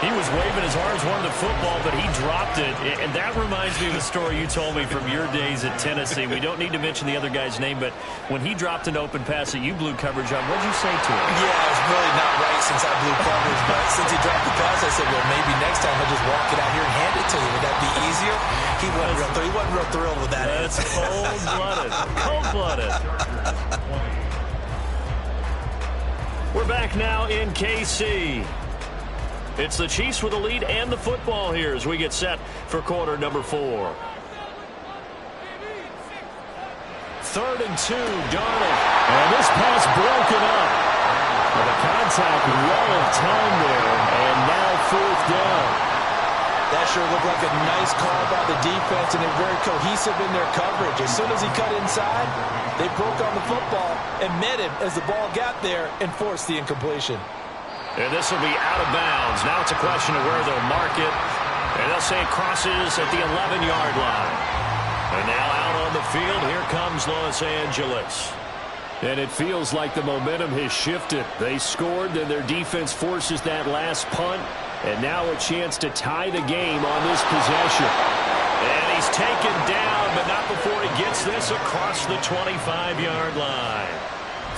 He was waving his arms, wanted the football, but he dropped it. And that reminds me of a story you told me from your days at Tennessee. We don't need to mention the other guy's name, but when he dropped an open pass that you blew coverage on, what did you say to him? Yeah, it's really not right since I blew coverage, but since he dropped the pass, I said, well, maybe next time I'll just walk it out here and hand it to you. Would that be easier? He wasn't real thrilled with that. That's cold-blooded. Cold-blooded. We're back now in KC. It's the Chiefs with the lead and the football here as we get set for quarter number 4. 3rd and 2, Darnold. And this pass broken up. With a contact well of time there, and now 4th down. That sure looked like a nice call by the defense, and they're very cohesive in their coverage. As soon as he cut inside, they broke on the football and met him as the ball got there and forced the incompletion. And this will be out of bounds. Now it's a question of where they'll mark it. And they'll say it crosses at the 11-yard line. And now out on the field, here comes Los Angeles. And it feels like the momentum has shifted. They scored, then their defense forces that last punt. And now a chance to tie the game on this possession. And he's taken down, but not before he gets this across the 25-yard line.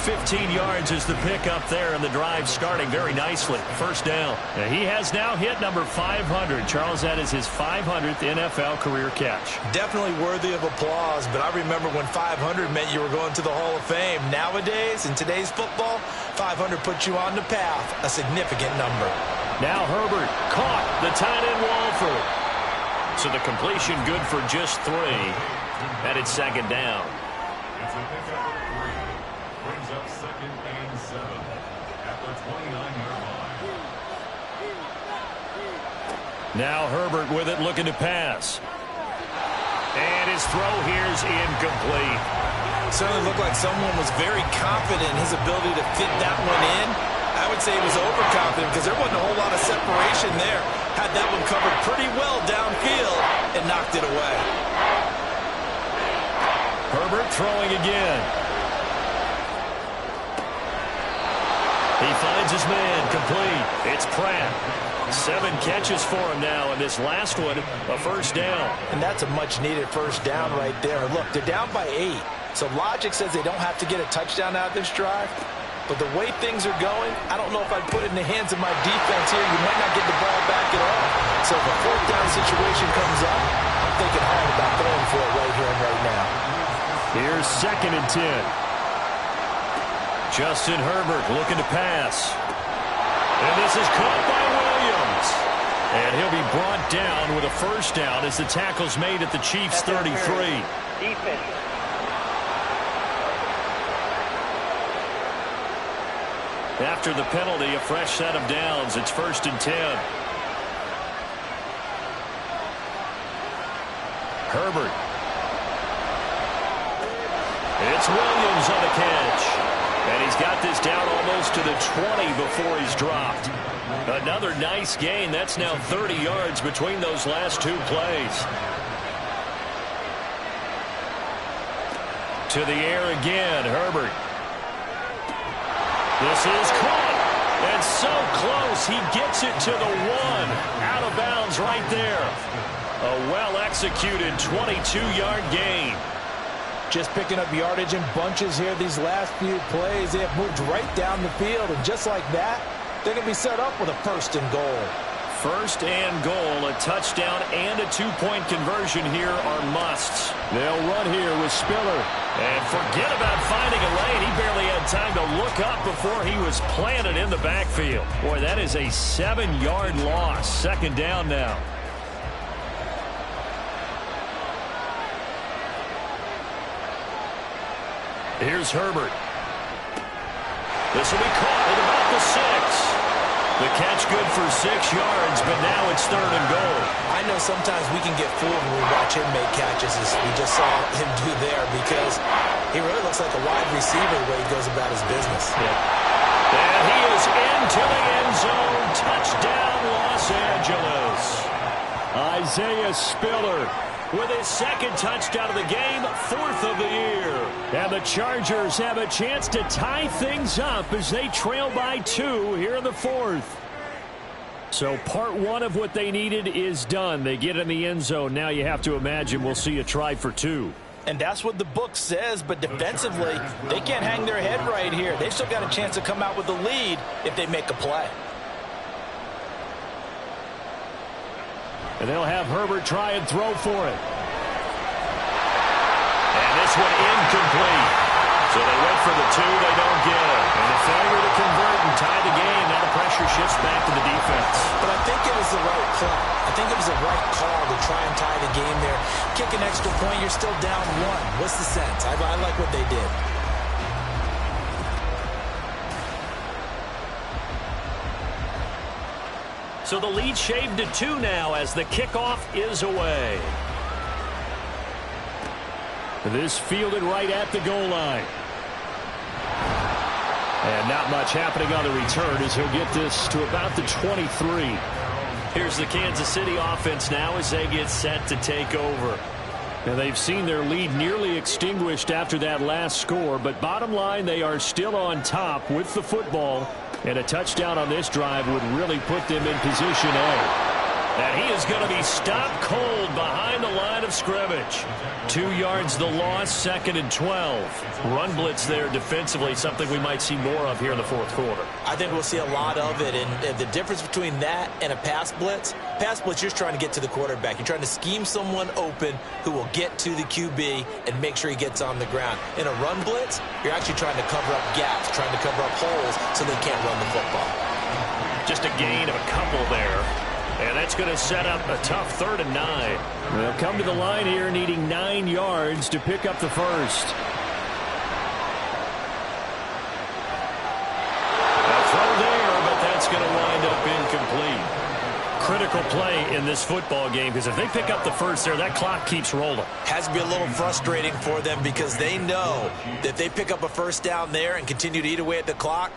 15 yards is the pickup there, and the drive starting very nicely. First down. And he has now hit number 500. Charles, that is his 500th NFL career catch. Definitely worthy of applause, but I remember when 500 meant you were going to the Hall of Fame. Nowadays, in today's football, 500 puts you on the path, a significant number. Now Herbert caught the tight end Walford. So the completion good for just 3. And it's second down. It's a pickup of 3. Brings up 2nd and 7 at the 29-yard line. Now Herbert with it, looking to pass. And his throw here's incomplete. Certainly looked like someone was very confident in his ability to fit that one in. I would say he was overconfident because there wasn't a whole lot of separation there. Had that one covered pretty well downfield and knocked it away. Herbert throwing again. He finds his man, complete. It's Pratt. 7 catches for him now, and this last one, a first down. And that's a much-needed first down right there. Look, they're down by 8, so logic says they don't have to get a touchdown out of this drive. But the way things are going, I don't know if I'd put it in the hands of my defense here. You might not get the ball back at all. So if a fourth down situation comes up, I'm thinking hard about throwing for it right here and right now. Here's 2nd and 10. Justin Herbert looking to pass. And this is caught by Williams. And he'll be brought down with a first down as the tackle's made at the Chiefs' 33. Defense. After the penalty, a fresh set of downs. It's 1st and 10. Herbert. It's Williams on the catch. And he's got this down almost to the 20 before he's dropped. Another nice gain. That's now 30 yards between those last 2 plays. To the air again, Herbert. This is caught, and so close, he gets it to the 1. Out of bounds right there. A well-executed 22-yard gain. Just picking up yardage in bunches here these last few plays. They have moved right down the field, and just like that, they're going to be set up with a 1st and goal. 1st and goal, a touchdown and a 2-point conversion here are musts. They'll run here with Spiller. And forget about finding a lane. He barely had time to look up before he was planted in the backfield. Boy, that is a 7-yard loss. 2nd down now. Here's Herbert. This will be caught at about the 6. The catch good for 6 yards, but now it's 3rd and goal. I know sometimes we can get fooled when we watch him make catches, as we just saw him do there, because he really looks like a wide receiver the way he goes about his business. Yeah. And he is into the end zone. Touchdown, Los Angeles. Isaiah Spiller with his 2nd touchdown of the game, 4th of the year. And the Chargers have a chance to tie things up as they trail by 2 here in the 4th. So part 1 of what they needed is done. They get in the end zone. Now you have to imagine we'll see a try for 2. And that's what the book says, but defensively, they can't hang their head right here. They've still got a chance to come out with the lead if they make a play. And they'll have Herbert try and throw for it. And this one incomplete. So they went for the 2, they don't get it. And the failure to convert and tie the game. Now the pressure shifts back to the defense. But I think it was the right play. I think it was the right call to try and tie the game there. Kick an extra point, you're still down 1. What's the sense? I like what they did. So the lead shaved to 2 now as the kickoff is away. This fielded right at the goal line. And not much happening on the return as he'll get this to about the 23. Here's the Kansas City offense now as they get set to take over. And they've seen their lead nearly extinguished after that last score, but bottom line, they are still on top with the football, and a touchdown on this drive would really put them in position A. And he is going to be stopped cold behind the line of scrimmage. 2 yards the loss, 2nd and 12. Run blitz there defensively, something we might see more of here in the fourth quarter. I think we'll see a lot of it, and the difference between that and a pass blitz, you're just trying to get to the quarterback. You're trying to scheme someone open who will get to the QB and make sure he gets on the ground. In a run blitz, you're actually trying to cover up gaps, trying to cover up holes so they can't run the football. Just a gain of a couple there. And that's going to set up a tough 3rd and 9. They'll come to the line here needing 9 yards to pick up the first. A throw there, but that's going to wind up incomplete. Critical play in this football game because if they pick up the first there, that clock keeps rolling. Has to be a little frustrating for them because they know that if they pick up a first down there and continue to eat away at the clock,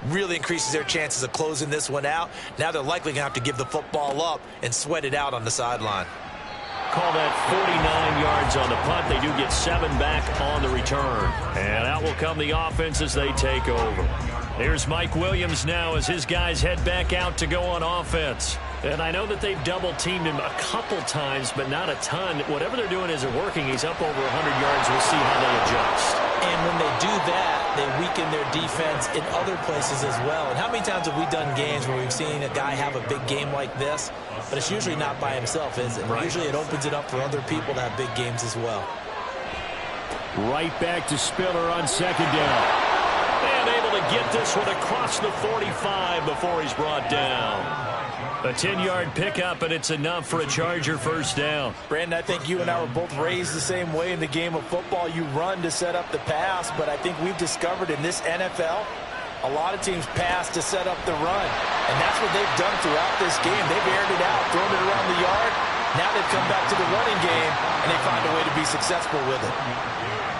really increases their chances of closing this one out. Now they're likely going to have to give the football up and sweat it out on the sideline. Call that 49 yards on the punt. They do get 7 back on the return. And out will come the offense as they take over. Here's Mike Williams now as his guys head back out to go on offense. And I know that they've double-teamed him a couple times, but not a ton. Whatever they're doing isn't working. He's up over 100 yards. We'll see how they adjust. And when they do that, they weaken their defense in other places as well. And how many times have we done games where we've seen a guy have a big game like this, but it's usually not by himself, is it? Right. Usually it opens it up for other people to have big games as well. Right back to Spiller on 2nd down. And able to get this one across the 45 before he's brought down. A 10-yard pickup, and it's enough for a Charger first down. Brandon, I think you and I were both raised the same way in the game of football. You run to set up the pass, but I think we've discovered in this NFL, a lot of teams pass to set up the run. And that's what they've done throughout this game. They've aired it out, thrown it around the yard. Now they've come back to the running game, and they find a way to be successful with it.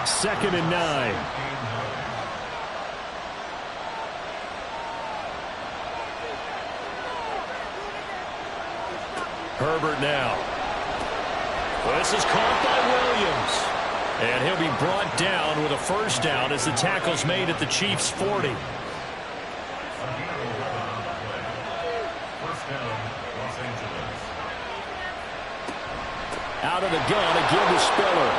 2nd and 9. Herbert now. Well, this is caught by Williams. And he'll be brought down with a first down as the tackle's made at the Chiefs' 40. Out of the gun again to Spiller.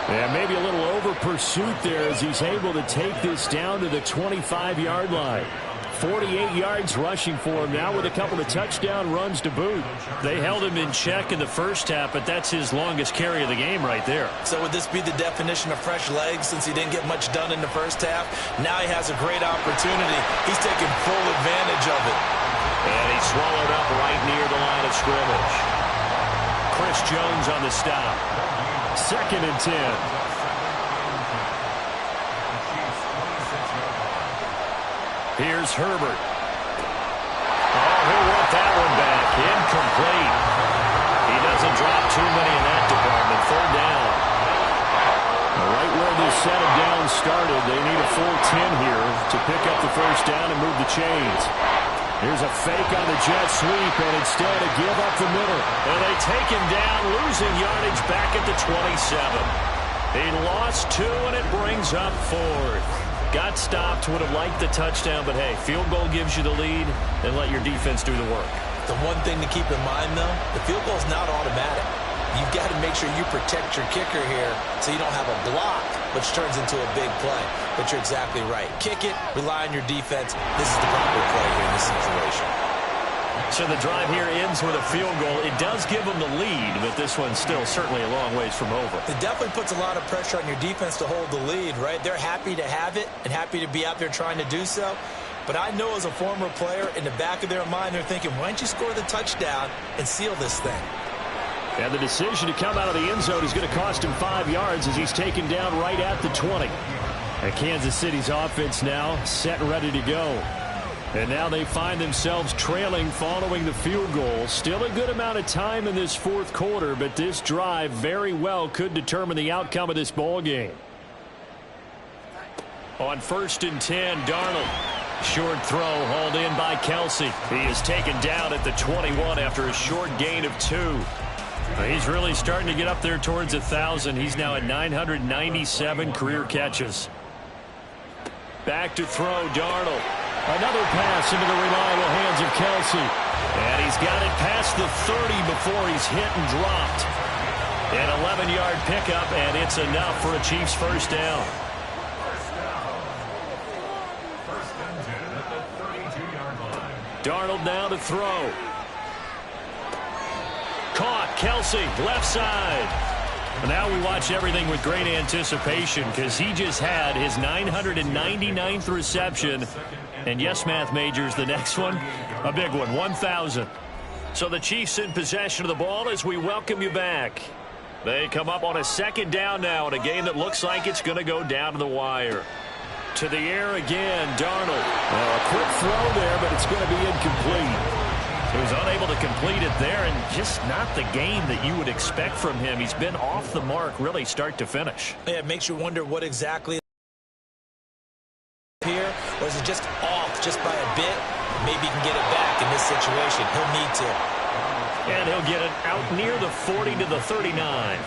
And maybe a little over pursuit there as he's able to take this down to the 25-yard line. 48 yards rushing for him now with a couple of touchdown runs to boot. They held him in check in the first half, but that's his longest carry of the game right there. So would this be the definition of fresh legs since he didn't get much done in the first half? Now he has a great opportunity. He's taking full advantage of it. And he's swallowed up right near the line of scrimmage. Chris Jones on the stop. 2nd and 10. Here's Herbert. Oh, he'll want that one back. Incomplete. He doesn't drop too many in that department. 3rd down. Right where this set of downs started, they need a full 10 here to pick up the first down and move the chains. Here's a fake on the jet sweep, and instead a give up the middle. And they take him down, losing yardage back at the 27. He lost 2, and it brings up 4th. Got stopped, would have liked the touchdown, but hey, field goal gives you the lead, and let your defense do the work. The one thing to keep in mind, though, the field goal is not automatic. You've got to make sure you protect your kicker here so you don't have a block, which turns into a big play. But you're exactly right. Kick it, rely on your defense. This is the proper play here in this situation. So the drive here ends with a field goal. It does give them the lead, but this one's still certainly a long ways from over. It definitely puts a lot of pressure on your defense to hold the lead, right? They're happy to have it and happy to be out there trying to do so. But I know as a former player, in the back of their mind, they're thinking, why don't you score the touchdown and seal this thing? And the decision to come out of the end zone is going to cost him 5 yards as he's taken down right at the 20. And Kansas City's offense now set and ready to go. And now they find themselves trailing following the field goal. Still a good amount of time in this fourth quarter, but this drive very well could determine the outcome of this ball game. On 1st and 10, Darnold. Short throw hauled in by Kelsey. He is taken down at the 21 after a short gain of 2. He's really starting to get up there towards 1,000. He's now at 997 career catches. Back to throw, Darnold. Another pass into the reliable hands of Kelsey. And he's got it past the 30 before he's hit and dropped. An 11-yard pickup, and it's enough for a Chiefs first down. First and 10 at the 32-yard line. Darnold now to throw. Caught, Kelsey, left side. Now we watch everything with great anticipation because he just had his 999th reception. And yes, math majors, the next one, a big one, 1,000. So the Chiefs in possession of the ball as we welcome you back. They come up on a second down now in a game that looks like it's going to go down to the wire. To the air again, Darnold. A quick throw there, but it's going to be incomplete. He was unable to complete it there, and just not the game that you would expect from him. He's been off the mark really start to finish. Yeah, it makes you wonder what exactly here, or is it just off just by a bit? Maybe he can get it back in this situation. He'll need to. And he'll get it out near the 40 to the 39.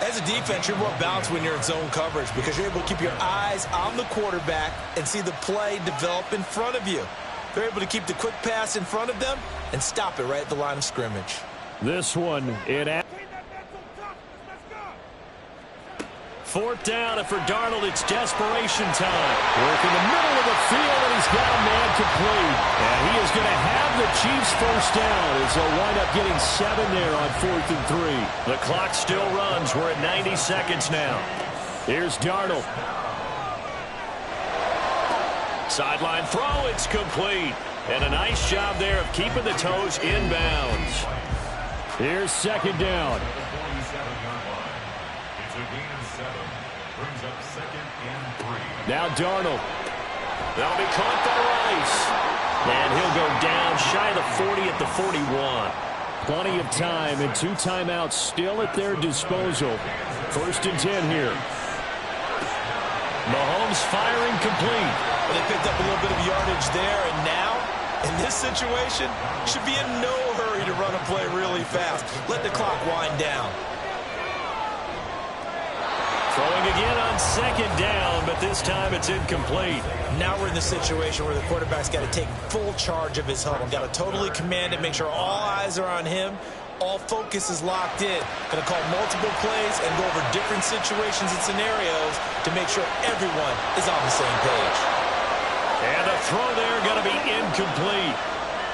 As a defense, you're more balanced when you're in zone coverage because you're able to keep your eyes on the quarterback and see the play develop in front of you. They're able to keep the quick pass in front of them and stop it right at the line of scrimmage. This one, fourth down, and for Darnold, it's desperation time. Work in the middle of the field, and he's got a man complete. And he is going to have the Chiefs first down as they'll wind up getting 7 there on 4th and 3. The clock still runs. We're at 90 seconds now. Here's Darnold. Sideline throw, it's complete. And a nice job there of keeping the toes inbounds. Here's second down. It's a gain of 7. Brings up 2nd and 3. Now Darnold. That'll be caught by Rice. And he'll go down shy of the 40 at the 41. Plenty of time and 2 timeouts still at their disposal. 1st and 10 here. Mahomes firing complete. Well, they picked up a little bit of yardage there, and now, in this situation, should be in no hurry to run a play really fast. Let the clock wind down. Throwing again on second down, but this time it's incomplete. Now we're in the situation where the quarterback's got to take full charge of his huddle. Got to totally command it, make sure all eyes are on him. All focus is locked in. Going to call multiple plays and go over different situations and scenarios to make sure everyone is on the same page. And the throw there going to be incomplete.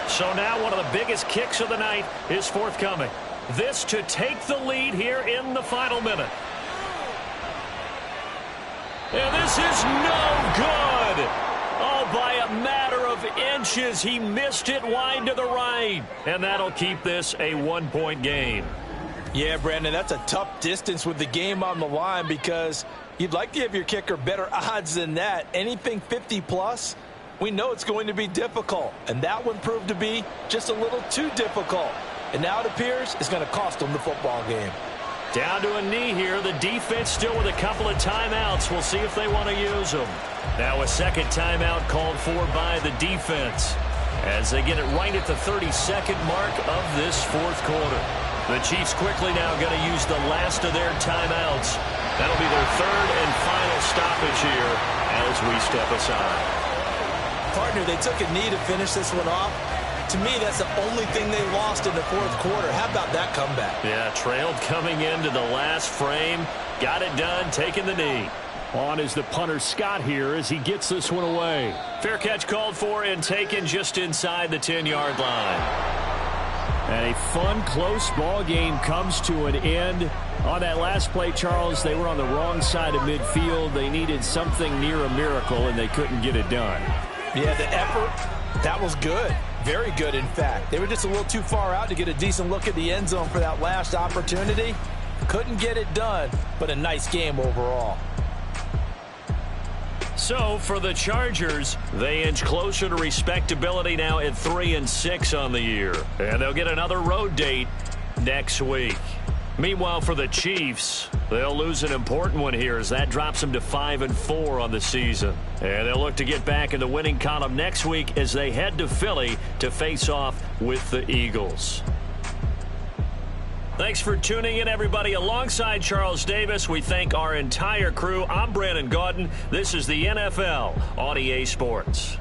So now one of the biggest kicks of the night is forthcoming. This to take the lead here in the final minute. And this is no good. Oh, by a matter of inches, he missed it wide to the right. And that'll keep this a 1-point game. Yeah, Brandon, that's a tough distance with the game on the line because you'd like to give your kicker better odds than that. Anything 50-plus, we know it's going to be difficult. And that one proved to be just a little too difficult. And now it appears it's going to cost them the football game. Down to a knee here. The defense still with a couple of timeouts. We'll see if they want to use them. Now a second timeout called for by the defense as they get it right at the 32nd mark of this fourth quarter. The Chiefs quickly now going to use the last of their timeouts. That'll be their third and final stoppage here as we step aside. Partner, they took a knee to finish this one off. To me, that's the only thing they lost in the fourth quarter. How about that comeback? Yeah, trailed coming into the last frame. Got it done, taking the knee. On is the punter Scott here as he gets this one away. Fair catch called for and taken just inside the 10-yard line. And a fun, close ball game comes to an end. On that last play, Charles, they were on the wrong side of midfield. They needed something near a miracle, and they couldn't get it done. Yeah, the effort, that was good. Very good, in fact. They were just a little too far out to get a decent look at the end zone for that last opportunity. Couldn't get it done, but a nice game overall. So for the Chargers, they inch closer to respectability now at 3-6 on the year. And they'll get another road date next week. Meanwhile, for the Chiefs, they'll lose an important one here as that drops them to 5-4 on the season. And they'll look to get back in the winning column next week as they head to Philly to face off with the Eagles. Thanks for tuning in, everybody. Alongside Charles Davis, we thank our entire crew. I'm Brandon Gaudin. This is the NFL on EA Sports.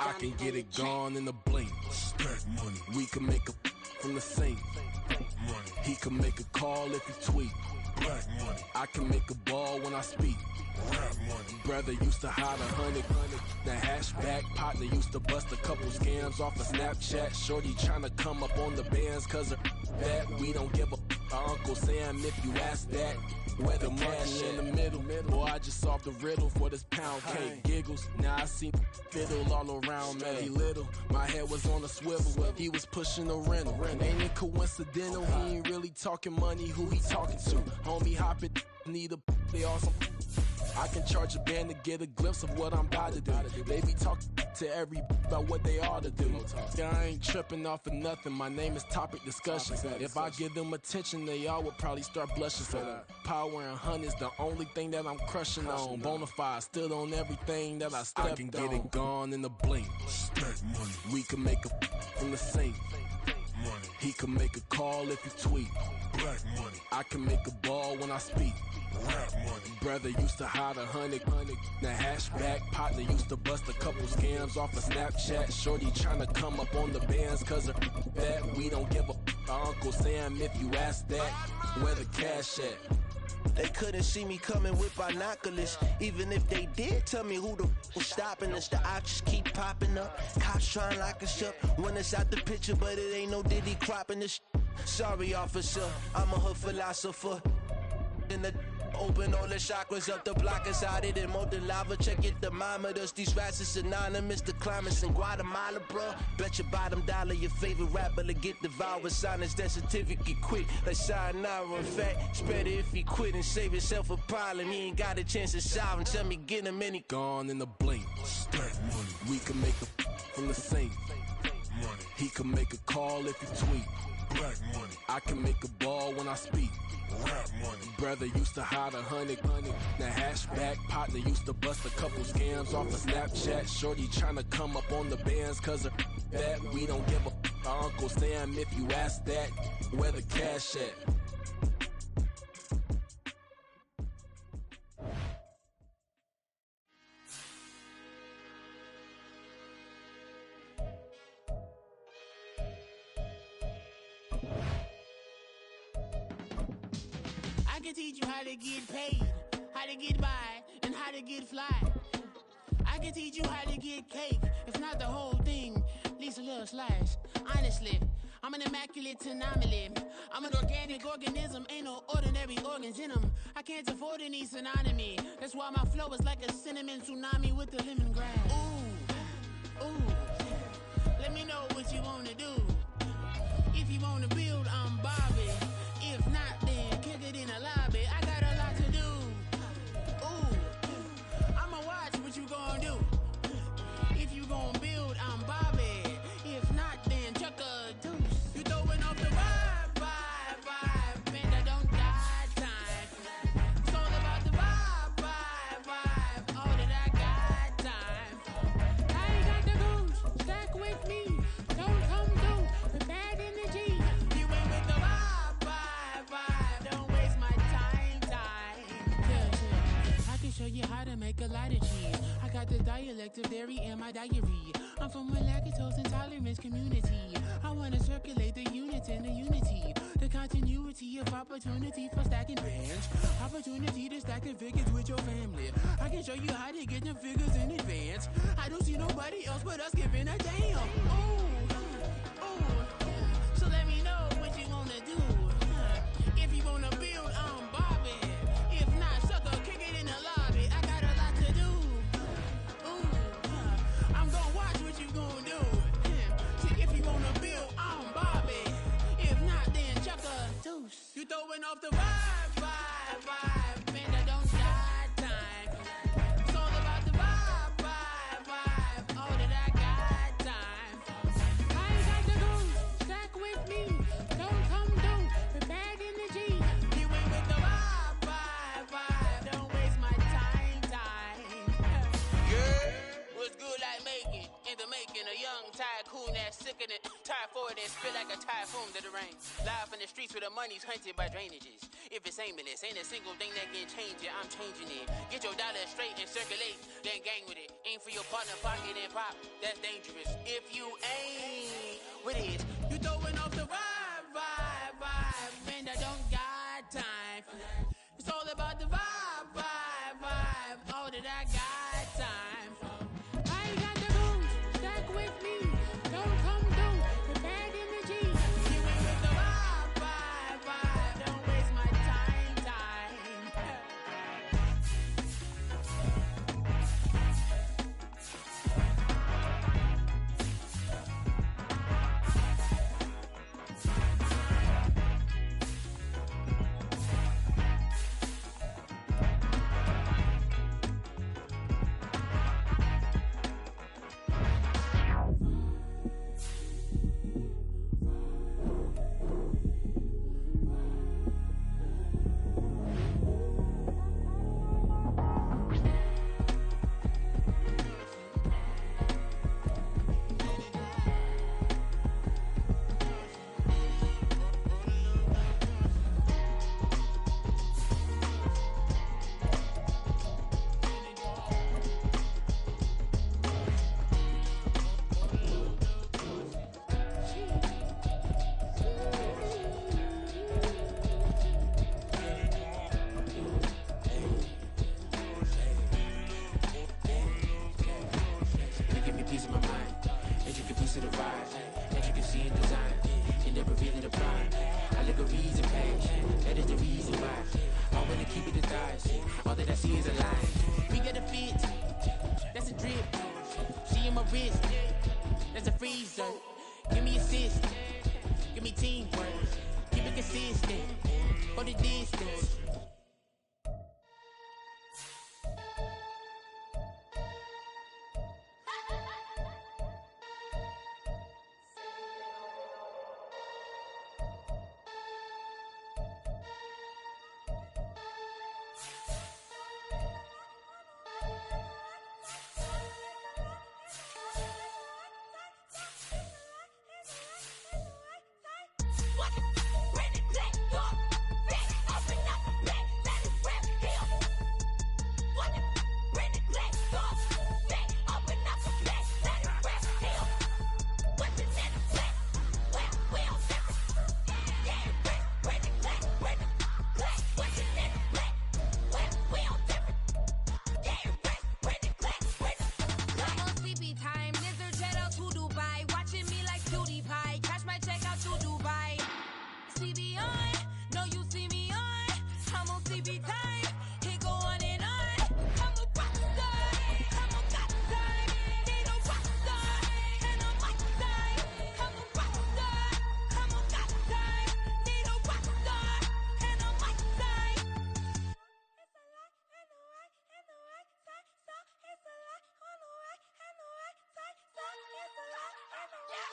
I can get it gone in a blink. Stack money. We can make a from the sink. Money. He can make a call if he tweet. Black money. I can make a ball when I speak. Rap money. Brother used to hide 100. The hashback partner used to bust a couple scams off of Snapchat. Shorty tryna come up on the bands cause of that. We don't give a Uncle Sam if you ask that. Where the money in the middle. Boy, I just solved the riddle for this pound cake. Giggles, now I see fiddle all around me. He little, my head was on a swivel. He was pushing a rental. Ain't it coincidental? He ain't really talking money. Who he talking to? Homie hopping, need a they awesome. I can charge a band to get a glimpse of what I'm about to do. They be talking to every about what they ought to do. Yeah, I ain't tripping off of nothing. My name is Topic Discussion. If I give them attention, they all would probably start blushing. Power and hunt is the only thing that I'm crushing on. Bonafide, stood on everything that I stepped on. I can get it gone in a blink. Stack money. We can make a from the sink. Money. He can make a call if he tweet. Black money. I can make a ball when I speak. Rap money. Brother used to hide 100. The hashback partner used to bust a couple scams off of Snapchat. Shorty tryna come up on the bands cause of that. We don't give a Uncle Sam if you ask that. Where the cash at? They couldn't see me coming with binoculars. Even if they did tell me who the was stopping us, the options keep popping up. Cops trying to lock us up when it's out the picture, but it ain't no Diddy cropping this. Sorry, officer, I'm a hood philosopher. In the open all the chakras up the block inside it and molten lava. Check your thermometers. These rats is synonymous to climates in Guatemala, bro. Bet your bottom dollar your favorite rapper to get devoured. Sign his death certificate quick. Like sayonara. In fact, it's better if he quit and save himself a problem. He ain't got a chance to solve and tell me get him any. Gone in the blink. Stack money. We can make a from the sink. Money. He can make a call if he tweet. Black money. I can make a ball when I speak. Rap money. Brother used to hide 100. The hashback partner used to bust a couple scams off of Snapchat. Shorty tryna come up on the bands cause of that. We don't give a Uncle Sam if you ask that. Where the cash at? can teach you how to get paid, how to get by, and how to get fly. I can teach you how to get cake, if not the whole thing, at least a little slice. Honestly, I'm an immaculate anomaly. I'm an organic organism, ain't no ordinary organs in them. I can't afford any synonymy. That's why my flow is like a cinnamon tsunami with the lemongrass. Ooh, ooh. Let me know what you wanna do. If you wanna build, I'm Bobby. If not, then kick it in the lobby. I got a lot to do. Ooh, I'ma watch what you gonna do. If you gonna build, I'm Bobby. If not, then chuck a deuce. You throwing off the vibe, vibe, vibe. Man, I don't die time. It's all about the vibe, vibe, vibe. All that I got time. I ain't got the goose, stack with me. Don't come through with bad energy. You ain't with the vibe, vibe, vibe. Don't waste my time, time. Yeah. I can show you how to make a lot of cheese. I got the dialect of dairy in my diary. I'm from a lactose intolerance community. I wanna circulate the units and the unity. The continuity of opportunity for stacking bands. Opportunity to stack the figures with your family. I can show you how to get the figures in advance. I don't see nobody else but us giving a damn. Ooh, ooh. So let me know what you wanna do. If you wanna build, I'm Bobby. If not, sucker, kick it in the lobby. I got a lot to do. Ooh, I'm gonna watch what you gonna do. See, if you wanna build, I'm Bobby. If not, then chuck a deuce. You throwing off the vibe, vibe, vibe. Man, I don't die time. It's all about the vibe, vibe, vibe. All that I got time. I ain't got the goose, stack with me. Don't come through with bad energy. You ain't with the vibe, vibe, vibe. Don't waste my time, time. Yeah, what's good like making? In the making, a young tycoon that's sick in it. Tire forward and spit like a typhoon to the rain. Live in the streets where the money's hunted by drainages. If it's aimless, ain't a single thing that can change it. I'm changing it. Get your dollar straight and circulate, then gang with it. Aim for your partner, pocket and pop. That's dangerous. If you ain't with it, you throwing off the vibe, vibe, vibe. Man, I don't got time for that. It's all about the vibe, vibe, vibe. All that I got time for. I ain't got the goose, stack with me. Don't come through with bad energy. You ain't with the vibe, vibe, vibe. Don't waste my time, time. What? Bring it back up. Back up and up. baby time. It go on and on. I'm a rock star. I'm a got time. Need a rock star. And a mic time. I'm a rock star. I'm a got time. Need a rock star. And a mic time. It's a lot and the right side. So it's a lot on the right and the right side. So it's a lot and the right.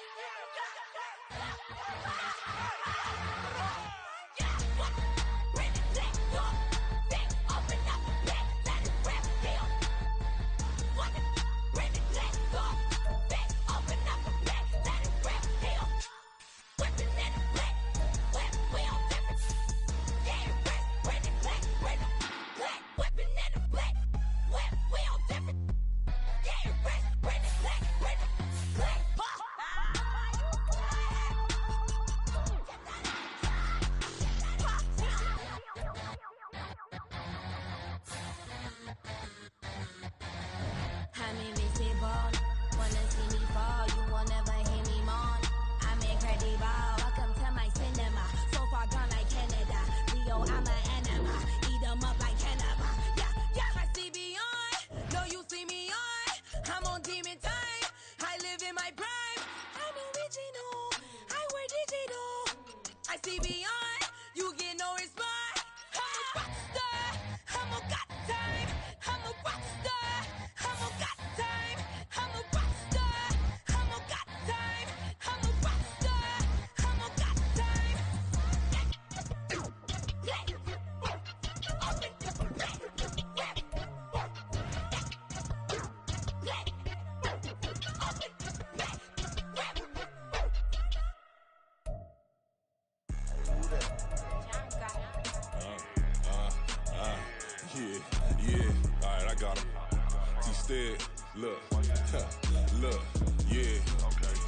Look, yeah.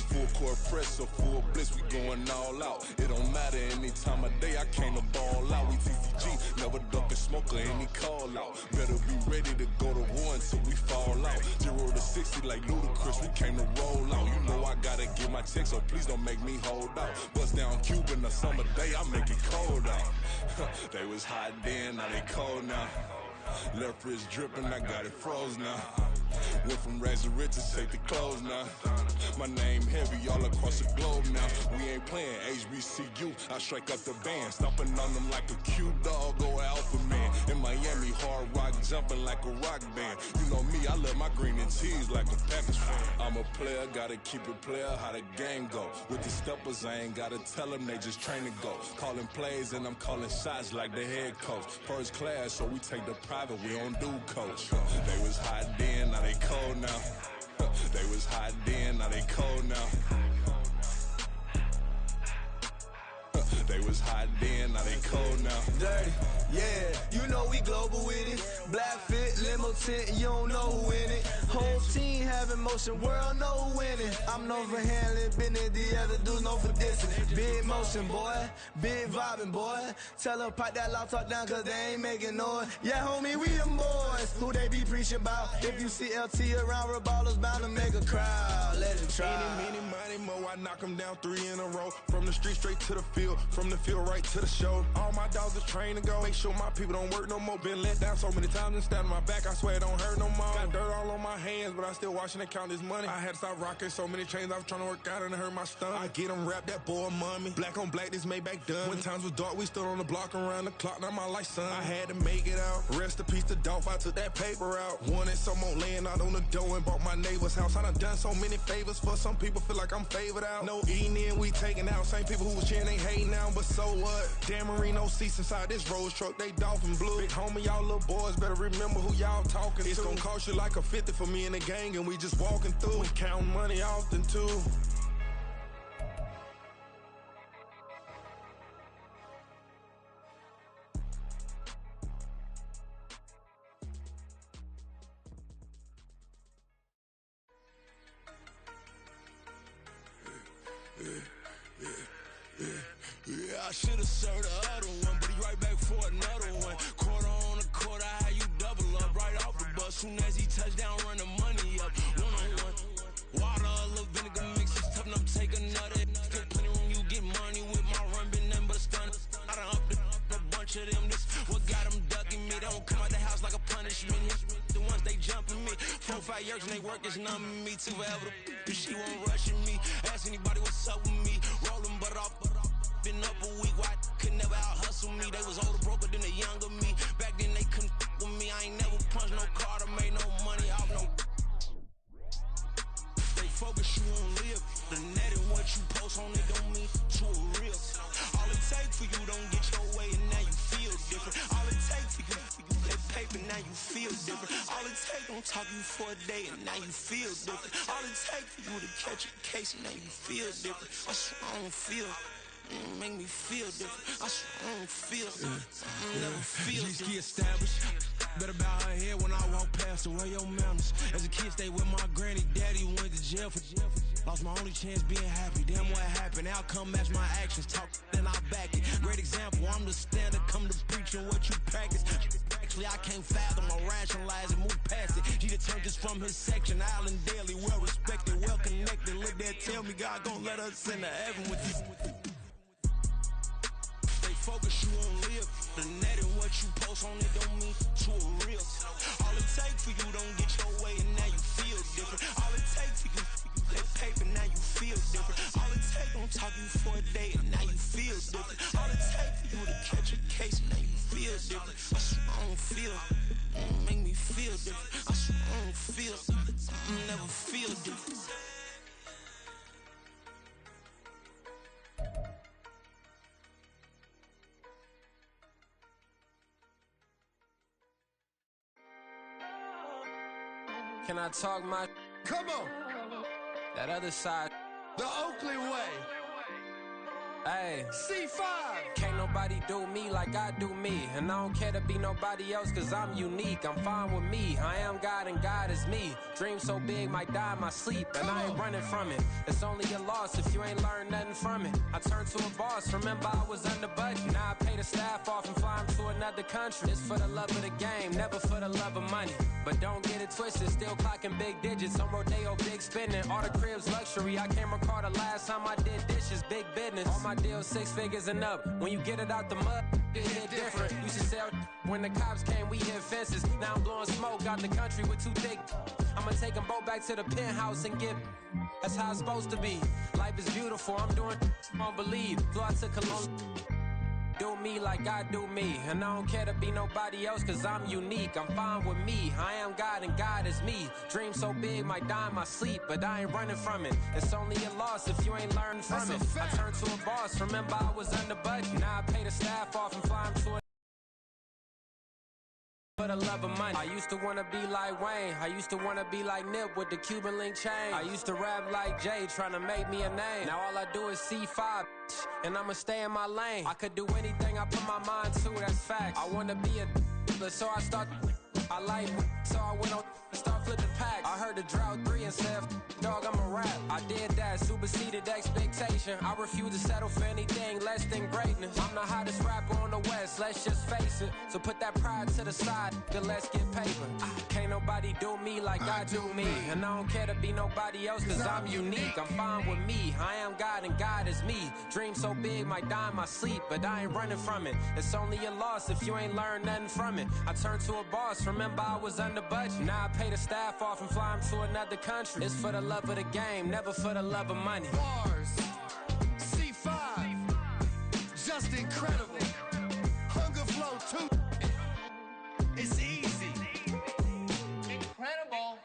Full court press, so full blitz, we going all out. It don't matter any time of day, I came to ball out. We TCG, never duck a smoke or any call out. Better be ready to go to war until we fall out. 0 to 60 like Ludacris, we came to roll out. You know I gotta get my check, so please don't make me hold out. Bust down Cuban a summer day, I make it cold out. They was hot then, now they cold now. Left wrist dripping, I got it froze now. Went from rags to riches, take the clothes now. My name heavy all across the globe now. We ain't playing HBCU, I strike up the band. Stomping on them like a cute dog or alpha man. In Miami, hard rock jumping like a rock band. You know me, I love my green and cheese like a Packers fan. I'm a player, gotta keep it player, how the game go. With the steppers, I ain't gotta tell them, they just train to go. Calling plays and I'm calling shots like the head coach. First class, so we take the private, we don't do coach. They was hot then, now they cold now. They was hot then, now they cold now. They was hot then, now they cold now. Dirty, yeah, you know we global with it. Black fit, limo tint, you don't know who in it. Whole team having motion, world know who winning. I'm known for handling business, the other dudes known for dissing. Big motion, boy, big vibing, boy. Tell her pipe that loud talk down, cause they ain't making noise. Yeah, homie, we them boys, who they be preaching about. If you see LT around, Reballo's bound to make a crowd. Let it try. Any, money, mo, I knock them down 3 in a row. From the street straight to the field, from the field right to the show. All my dogs is trained to go. Make sure my people don't work no more. Been let down so many times and stabbed my back, I swear it don't hurt no more. Got dirt all on my hands, but I still watching and count this money. I had to stop rocking so many chains, I was trying to work out and it hurt my stomach. I get them wrapped, that boy mommy. Black on black, this Maybach done. When times was dark, we stood on the block around the clock, now my life son. I had to make it out. Rest in peace to Dolph, I took that paper out. Wanted some more laying out on the dough and bought my neighbor's house. I done so many favors for some people, feel like I'm favored out. No eating in, we taking out. Same people who was cheering, they hating now, but so what? Dan Marino seats inside this Rolls truck, they dolphin blue. Big homie, y'all little boys better remember who y'all talking to. It's gonna cost you like a 50 for me and the gang, and we just walking through. We counting money often too. Yeah, I should've served the other one, but he right back for another one. Quarter on a quarter, how you double up right off the bus. Soon as he touch down, run the money up. 1-on-1. Water, a little vinegar mix, it's tough enough to take another. Still plenty room, you get money with my run, been nothing but a stun. I done upped a bunch of them, this what got them done. right yerks and they work is numbing me too forever. If she won't rushing me, ask anybody what's up with me. Rolling butt off, been up a week, why could never out hustle me? They was older, broker than the younger me. Back then they couldn't with me. I ain't never punched no card or made no money off no. They focus, you won't live. The net and what you post on it don't mean to a real. All it takes for you don't get your way and now you feel different. All it takes for you that paper, now you feel different. All it takes don't talk you for a day and now you feel different. All it takes for you to catch a case and now you feel different. I swear I don't feel. Make me feel different. I swear I don't feel. I never feel different. Established. Better bow her head when I walk past her. Where your manners? As a kid, stayed with my granny. Daddy went to jail for lost my only chance being happy. Damn, what happened? Outcome match my actions. Talk, then I back it. Great example. I'm the standard. Come to preaching what you practice. Actually, I can't fathom or rationalize and move past it. She determined just from his section. Island Daily, well respected, well connected. Look there, tell me God gon' let us into heaven with this. Focus, you won't live. The net and what you post on it don't mean to a real. All it takes for you don't get your way and now you feel different. All it takes for you that paper, now you feel different. All it takes don't talk you for a day and now you feel different. All it takes for you to catch a case and now you feel different. I swear I don't feel. Make me feel different. I swear I don't feel. I never feel different. Can I talk my? Come on. That other side. The Oakley way. Hey. C5. Can't nobody do me like I do me. And I don't care to be nobody else cause I'm unique. I'm fine with me. I am God and God is me. Dream so big might die in my sleep. And I ain't running from it. It's only a loss if you ain't learned nothing from it. I turned to a boss. Remember I was under budget. Now I pay the staff off and fly them to another country. It's for the love of the game, never for the love of money. But don't get it twisted, still clocking big digits. On Rodeo, big spending. All the cribs luxury. I can't recall the last time I did dishes. Big business. All my deals 6 figures and up. When you get it out the mud, it hit different. Used to sell when the cops came, we hit fences. Now I'm blowing smoke out the country with 2 thick. I'ma take them both back to the penthouse and get. That's how it's supposed to be. Life is beautiful. I'm doing. Won't believe. Flew out to Cologne. Do me like I do me. And I don't care to be nobody else cause I'm unique. I'm fine with me. I am God and God is me. Dream so big might die in my sleep. But I ain't running from it. It's only a loss if you ain't learning from it. I turned to a boss. Remember I was under budget. Now I pay the staff off and fly them to a for the love of money. I used to wanna be like Wayne. I used to wanna be like Nip with the Cuban link chain. I used to rap like Jay, trying to make me a name. Now all I do is C5, and I'ma stay in my lane. I could do anything I put my mind to, that's facts. I wanna be a so I start. I like so I went on start flipping packs. I heard the drought 3 and said, dog, I'm a rap. I did that, superseded expectation. I refuse to settle for anything less than greatness. I'm the hottest rapper on the West, let's just face it. So put that pride to the side, then let's get paper. Can't nobody do me like I do me. And I don't care to be nobody else cause I'm unique. I'm fine with me. I am God and God is me. Dream so big might die in my sleep, but I ain't running from it. It's only a loss if you ain't learned nothing from it. I turned to a boss, remember I was under budget. Now I pay the staff off and fly them to another country. It's for the love of the game, never for the love of money. Bars, C5, just incredible. Hunger Flow 2, it's easy. Incredible.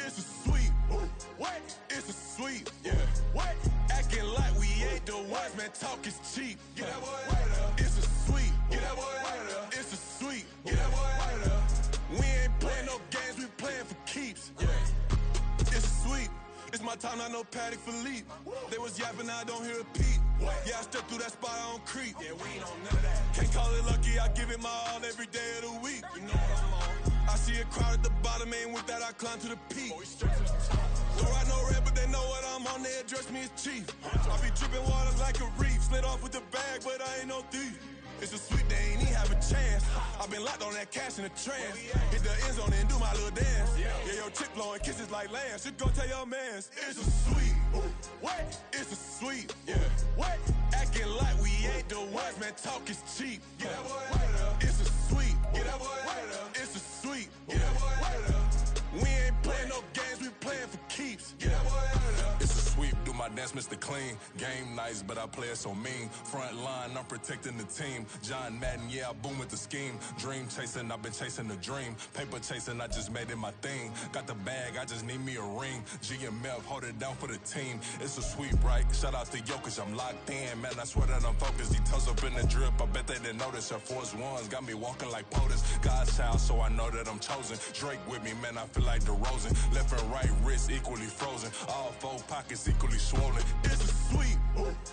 It's a sweet, what? It's a sweet, yeah. What? Acting like we ain't the ones, man. Talk is cheap. Get that boy out of there. It's a sweet, get that boy out of there. It's a sweet, get that boy out of there. We ain't playing no games, we playing for keeps. Yeah. It's sweet. It's my time, not no Paddock Philippe. They was yapping, I don't hear a peep. Yeah, I step through that spot, I don't creep. Yeah, we ain't on none of that. Can't call it lucky, I give it my all every day of the week. You know what I'm on. I see a crowd at the bottom, and with that I climb to the peak. Don't ride no red, but they know what I'm on, they address me as chief. I be dripping water like a reef, slid off with the bag, but I ain't no thief. It's a sweep, they ain't even have a chance. I've been locked on that cash in the trance. Hit the end zone and do my little dance. Yeah, your chick blowing kisses like lambs. You go tell your mans. It's a sweep. What? It's a sweep. Yeah. What? Acting like we ain't the ones, man. Talk is cheap. Get that boy right up. It's a sweep. Get that boy right up. It's a sweep. Get that boy right up. We ain't playing no games, we playing for keeps. Get that boy right up. It's a sweep, do my dance, Mr. Clean. Game nice, but I play it so mean. Front line, I'm protecting the team. John Madden, yeah, I boom with the scheme. Dream chasing, I've been chasing the dream. Paper chasing, I just made it my thing. Got the bag, I just need me a ring. GMF, hold it down for the team. It's a sweep, right? Shout out to Jokic, I'm locked in. Man, I swear that I'm focused. He toes up in the drip, I bet they didn't notice. Air Force Ones got me walking like POTUS. God's child, so I know that I'm chosen. Drake with me, man, I feel like DeRozan. Left and right wrist equally frozen. All four pockets equally swollen. It's a sweep.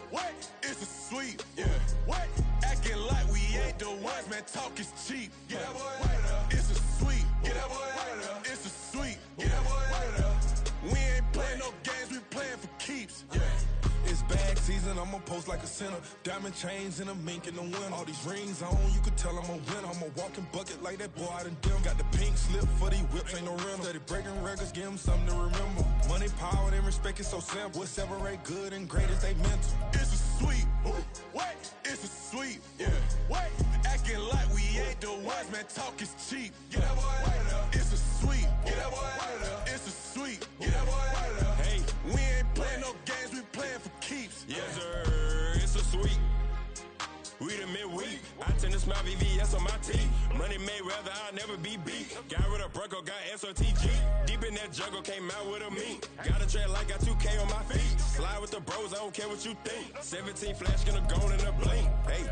What? It's a sweep. Yeah. What? Acting like we ain't the ones, man. Talk is cheap. Get that boy right up. It's a sweep. Get that boy right up. It's a sweep. Get that boy right up. We ain't playing no games, we playing for keeps. Yeah. It's bag season, I'ma post like a sinner. Diamond chains and a mink in the wind. All these rings on, you could tell I'm a winner. I'm a walking bucket like that boy out in dim. Got the pink slip for these whips, ain't no rental. Steady breaking records, give them something to remember. Money, power, and respect is so simple. What separate good and great is they mental. It's a sweep. What? It's a sweep. Yeah. What? Acting like we ain't the ones, man. Talk is cheap. Get that boy right up. It's a sweep. Get that boy right up. It's a sweep. Get that boy right up. Hey, we ain't playing no games, we playing for keeps. Yes, sir. It's a sweep. We the midweek. I tend to smile VVS on my teeth. Money Mayweather, I'll never be beat. Got rid of Bronco, got SOTG. Deep in that jungle, came out with a meat. Got a tread like got 2K on my feet. Slide with the bros, I don't care what you think. 17 flash, gonna go in a blink. Hey,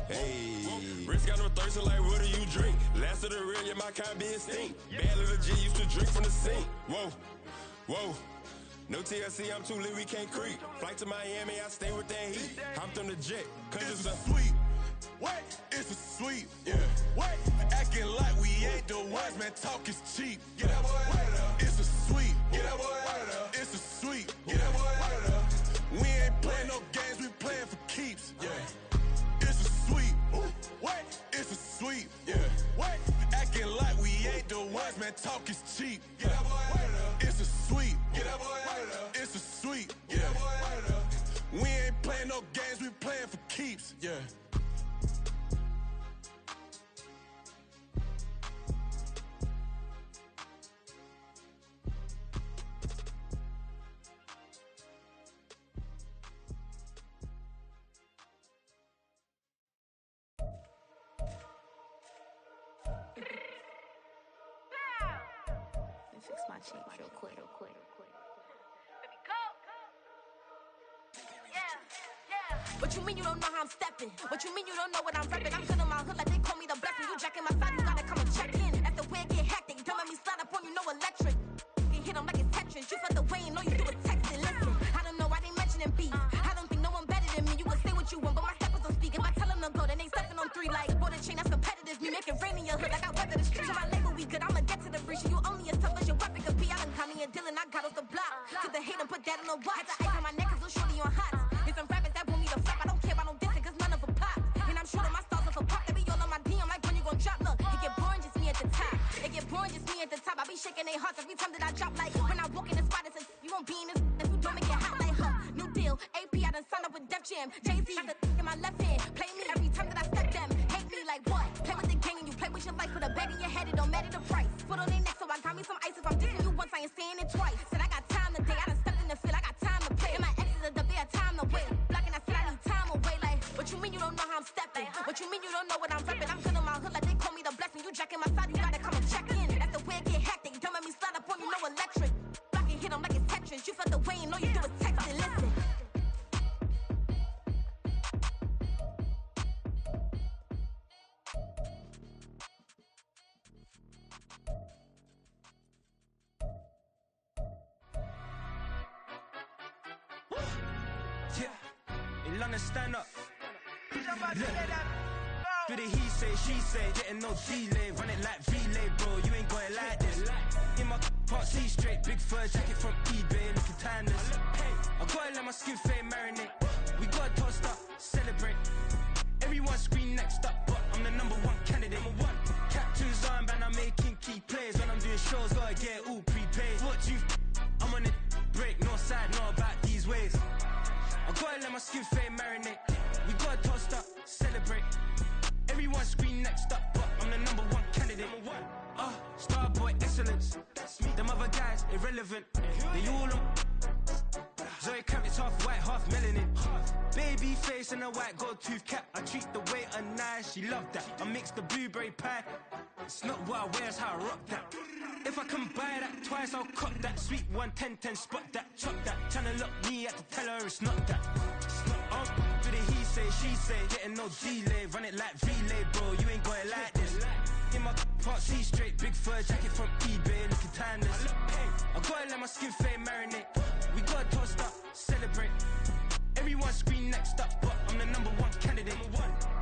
hey. Wrist got no thirst, like what do you drink? Last of the real, yeah, my kind be extinct. Bad little G used to drink from the sink. Whoa, whoa. No TLC, I'm too lit, we can't creep. Flight to Miami, I stay with that heat. Hopped on the jet, cause it's a sweep. What? It's a sweep. Yeah. What? Acting like we ain't the ones, man. Talk is cheap. Get that boy right up. It's a sweep. Get that boy right up. It's a sweep. Get that boy right up. We ain't playing no games, we playing for keeps. Yeah. It's a sweep. What? It's a sweep. Yeah. What? Acting like we ain't the ones, man. Talk is cheap. Get that boy right up. It's a sweep. Get that boy right up. It's a sweep. Get that boy right up. We ain't playing no games, we playing for keeps. Yeah. Fix my cheek real quick. What you mean you don't know how I'm stepping? What you mean you don't know what I'm repping? I'm good on my hood like they call me the blessing. You jacking my side, you gotta come and check in. That's the way it get hectic. Don't make me slide up on you, no electric. You hit them like it's Tetris. You felt the way and know you do it texting. Listen, I don't know why they mentioning beef. I don't think no one better than me. You can say what you want, but my steppers don't speak. If I tell them to go, then they stepping on 3 like border chain. That's competitive. Me make it rain in your hood like I weather the street. So my label we good. I'ma get to the breach. You only as tough as your weapon could be. I done Connie and Dylan. I got off the block. Took the hate and put that on the watch. The ice on my neck is little shorty on hot. It's some rappers that want me to flap. I don't care about no dissing, cause none of them pop. And I'm shooting my stars off a pop. They be all on my DM like when you gon' drop. Look, it get boring, just me at the top. It get boring, just me at the top. I be shaking their hearts every time that I drop. Like when I walk in the spot, it's you won't be in this. If you don't make it hot like her. New deal, AP, I done signed up with Def Jam. Jay-Z, got the in my left hand. Play me every time that I step them. Hate me like what? Play with the gang and you play with your life. With a bag in your head, it don't matter the price. Put on their neck, so I got me some ice. If I'm dissing you once, I ain't saying it twice. Said I got time today, I done stepped in the field, I got time to play. And my exes are up there, time to wait. Blocking, I said I need time away. Like, what you mean you don't know how I'm stepping? What you mean you don't know what I'm repping? I'm good on my hood like they call me the blessing. You jacking my side, you gotta come and check in. That's the way it get hectic. Don't make me slide up on you, no electric. Blocking, hit them like it's Tetris. You felt the way and know you do it texting. Listen. Yeah, in London, stand up. Look. Do the he say, she say, getting no delay. Run it like relay, bro, you ain't going like this. In my part, see straight, big fur jacket from eBay, looking timeless. I gotta let my skin fade marinate. We gotta toast up, celebrate. Everyone scream next up, but I'm the number one candidate. Number one. Captain's armband, I'm making key plays. When I'm doing shows, gotta get all prepaid. What you I'm on it, break, no side, no about these ways. I gotta let my skin fade marinate. We gotta toast up, celebrate. Everyone scream next up, but I'm the number one candidate. Number one. Starboy excellence. That's me. Them other guys irrelevant. They all on. Zoe Kravitz half white, half melanin. Baby face and a white gold tooth cap. I treat the waiter nice, she love that. I mix the blueberry pie. It's not what I wear, it's how I rock that. If I can buy that twice, I'll cop that. Sweet 110, spot that, chop that. Tryna lock me, I have to tell her it's not that. It's not do the he say, she say. Getting no delay, run it like relay, bro. You ain't got it like this. In my part C straight, big fur jacket from eBay, looking timeless. I gotta let my skin fade marinate. We gotta toast up, celebrate. Everyone scream next up, but I'm the number one candidate.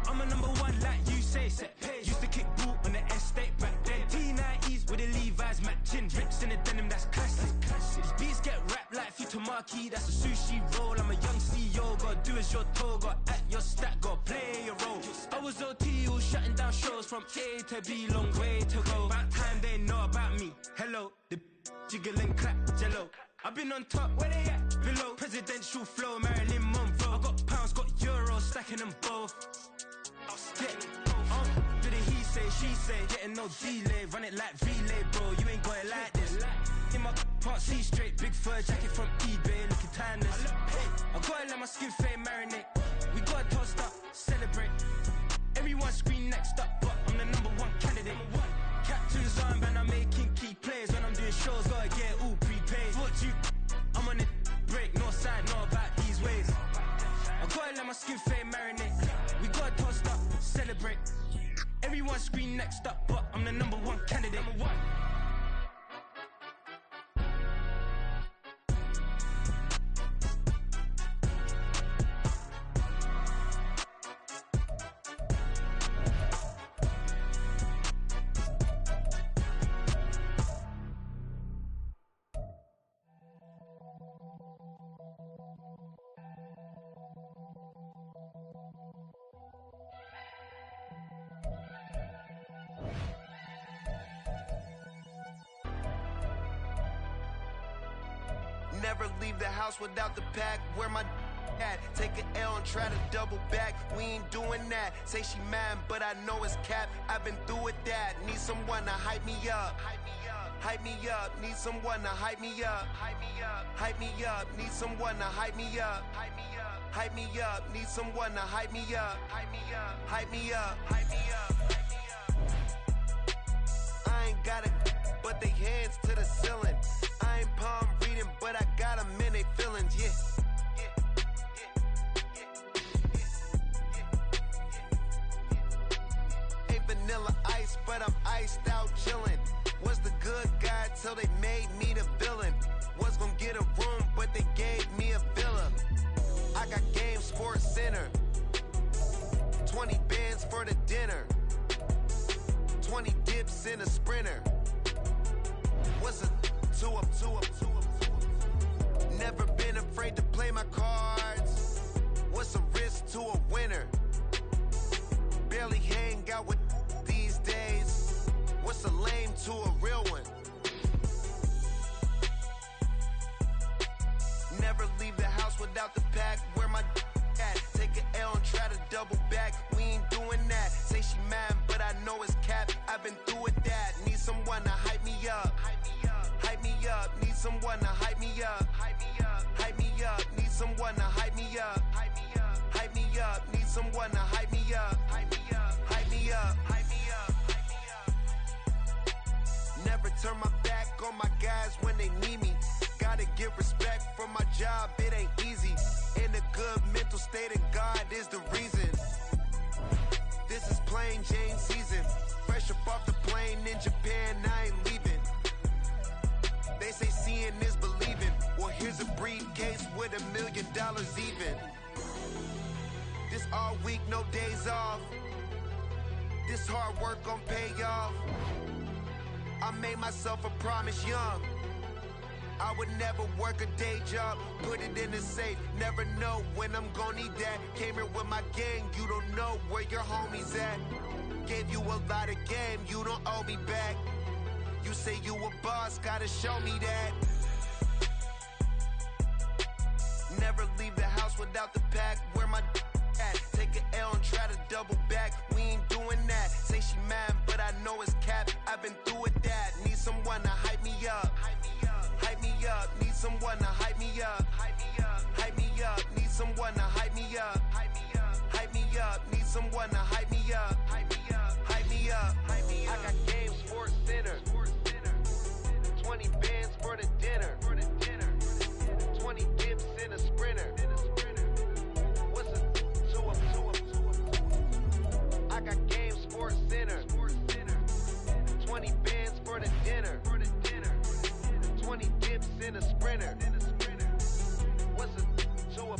I'm a number one like you say, set pace. Used to kick boot on the estate back then. T90s with the Levi's matching. Rips in the denim, that's classic. These beats get wrapped like Futamaki, that's a sushi roll. I'm a young CEO, gotta do as you're told. Gotta act your stat, gotta play your role. I was OT, all shutting down shows from A to B, long way to go. About time they know about me. Hello, the jiggle and clap, jello. I've been on top, where they at? Below, presidential flow, Marilyn Monroe. I got pounds, got euros, stacking them both. Yeah, do the he say, she say, getting no delay, run it like relay, bro. You ain't got it like this. In my part C straight, big fur jacket from eBay, looking timeless. I gotta let my skin fade marinate. We gotta toast up, celebrate. Everyone scream next up, but I'm the number one candidate. Captain's armband, I'm making key plays. When I'm doing shows, gotta get all prepaid. What you I'm on it, break, no side, no about these ways. I gotta let my skin fade marinate. We gotta toast up, celebrate. Everyone scream next up, but I'm the number one candidate. Number one. Never leave the house without the pack. Where my at? Take an L and try to double back. We ain't doing that. Say she mad, but I know it's cap. I've been through with that. Need someone to hype me up. Hype me up. Need someone to hype me up. Hype me up. Need someone to hype me up. Hype me up. Need someone to hype me up. Hype me up. Hype me up. Hype me up. I ain't got it, but they hands to the ceiling. I ain't palm reading, but I got them in they feelings, yeah. Ain't vanilla ice, but I'm iced out chillin'. Was the good guy till they made me the villain. Was gonna get a room, but they gave me a villa. I got game, Sports Center. 20 bands for the dinner. 20 dips in a Sprinter. What's a two up? Never been afraid to play my cards. What's a risk to a winner? Barely hang out with these days. What's a lame to a real one? Never leave the house without the pack. Where my at? Take an L and try to double back. We ain't doing that. Say she mad, but I know it's cap. I've been through with that. Need someone to hype me up. Hype me up. Need someone to hype me up. Hype me up. Need someone to hype me up. Hype me up. Need someone to hype me up. Hype me up. Never turn my back on my guys when they need me. Gotta give respect for my job, it ain't easy. In a good mental state and God is the reason. This is plain Jane season. Fresh up off the plane in Japan, I ain't leaving. They say seeing is believing. Well, here's a briefcase with $1 million even. This all week, no days off. This hard work gon' pay off. I made myself a promise young. I would never work a day job, put it in the safe. Never know when I'm gonna need that. Came here with my gang, you don't know where your homies at. Gave you a lot of game, you don't owe me back. You say you a boss, gotta show me that. Never leave the house without the pack. Where my at? Take an L and try to double back. We ain't doing that. Say she mad, but I know it's cap. I've been through with that. Need someone to hype me up. Hype me up. Need someone to hype me up. Hype me up. Need someone to hype me up. Hype me up. Need someone to hype me up. Hype me up. I got game, sports center. 20 bands for the dinner. 20 dips in a sprinter. What's a two up? I got game, sports center. 20 bands for the dinner. 20 dips in a sprinter. What's a two up?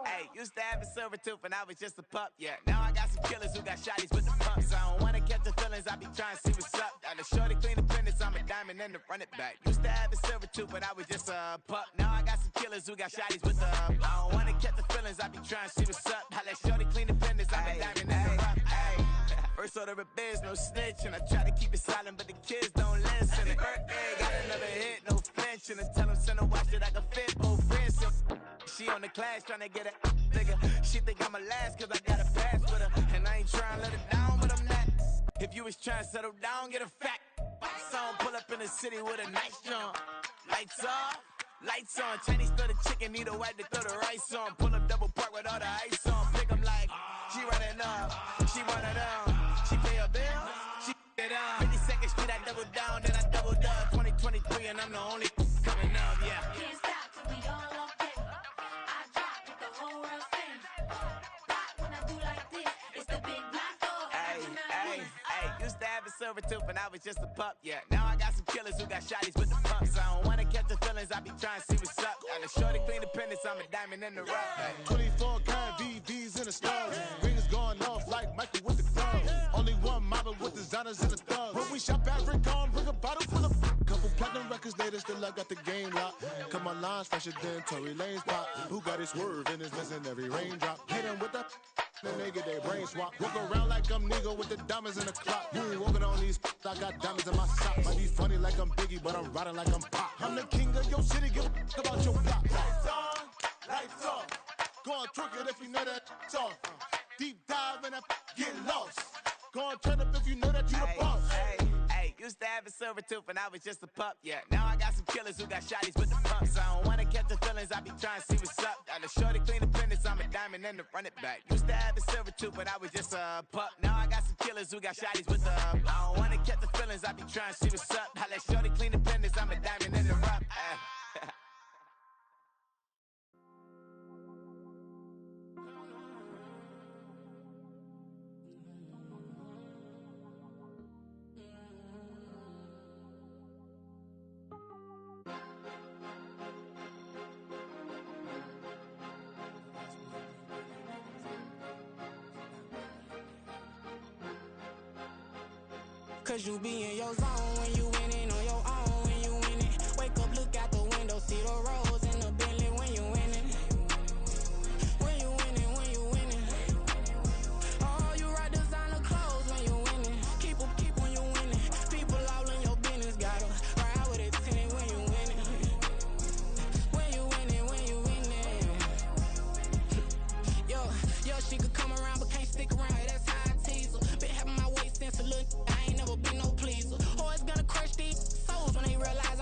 Hey, used to have a silver tooth and I was just a pup, yeah. Now I got some killers who got shotties with the pumps. I don't wanna catch the feelings, I be trying to see what's up. Got the shorty clean the pendants, I'm a diamond and to run it back. Used to have a silver tooth but I was just a pup. Now I got some killers who got shotties with the I don't wanna catch the feelings, I be trying to see what's up. I let shorty clean the pendants, I'm a diamond and to run it back. First order of biz, no snitch, and I try to keep it silent, but the kids don't listen. And birthday, got another hit, no flinch, and I tell them send a watch that I can fit both wrists. She on the class trying to get a nigga. She think I'm a last cause I got a pass with her. And I ain't trying to let her down, but I'm not. If you was trying to settle down, get a fact. Song pull up in the city with a nice jump. Lights off, lights on. Chinese throw the chicken, need a wipe to throw the rice on. Pull up double park with all the ice on. Pick 'em like, she running up, she running down. She pay her bill, she it up. 52nd Street, I double down, then I double up. 2023 and I'm the only coming up, yeah. Can't stop till we all okay. I drop with the whole world sing. Block when I do like this, it's the big block door. Hey, used to have a silver tooth and I was just a pup, yeah. Now I got some killers who got shotties with the pumps. I don't wanna catch the feelings, I be trying to see what's up. Got a shorty clean the pendants, I'm a diamond in the rough. 24 karat VVs in the stars. Ringers going off like Michael with the club. Only one model with designers in the thugs. When we shop at Rick on, bring a bottle full of couple platinum records later, still I got the game locked. Cut my lines fresher than Tory Lane's pop. Who got his swerve and is missing every raindrop. Hit him with that, then they get their brain swap. Walk around like I'm nigga with the diamonds in the clock. You ain't walking on these, I got diamonds in my socks. Might be funny like I'm Biggie, but I'm riding like I'm Pop. I'm the king of your city, give a about your block. Lights on, lights off. Go on, twerk it if you know that it's off. Deep dive and get lost. Go on, turn up if you know that you the boss. Hey, used to have a silver tooth and I was just a pup, yeah. Now I got some killers who got shotties with the pumps. I don't wanna catch the feelings, I be trying to see what's up. Got a shorty clean the pendants, I'm a diamond and to run it back. Used to have a silver tooth but I was just a pup. Now I got some killers who got shotties with the I don't wanna catch the feelings, I be trying to see what's up. I let shorty clean the pendants, I'm a diamond and to run. Cause you be in your zone when you winning on your own when you winning. Wake up, look out the window, see the rose in the Bentley when you winning. When you winning, when you winning. Oh, you right designer clothes when you winning. Keep when you winning. People all in your business, gotta ride with it tinted when you winning. When you winning, when you winning. Yo, she could come around but can't stick around. That's how I tease her. Been having my waist since a little. I ain't never been no pleaser. Always gonna crush these souls when they realize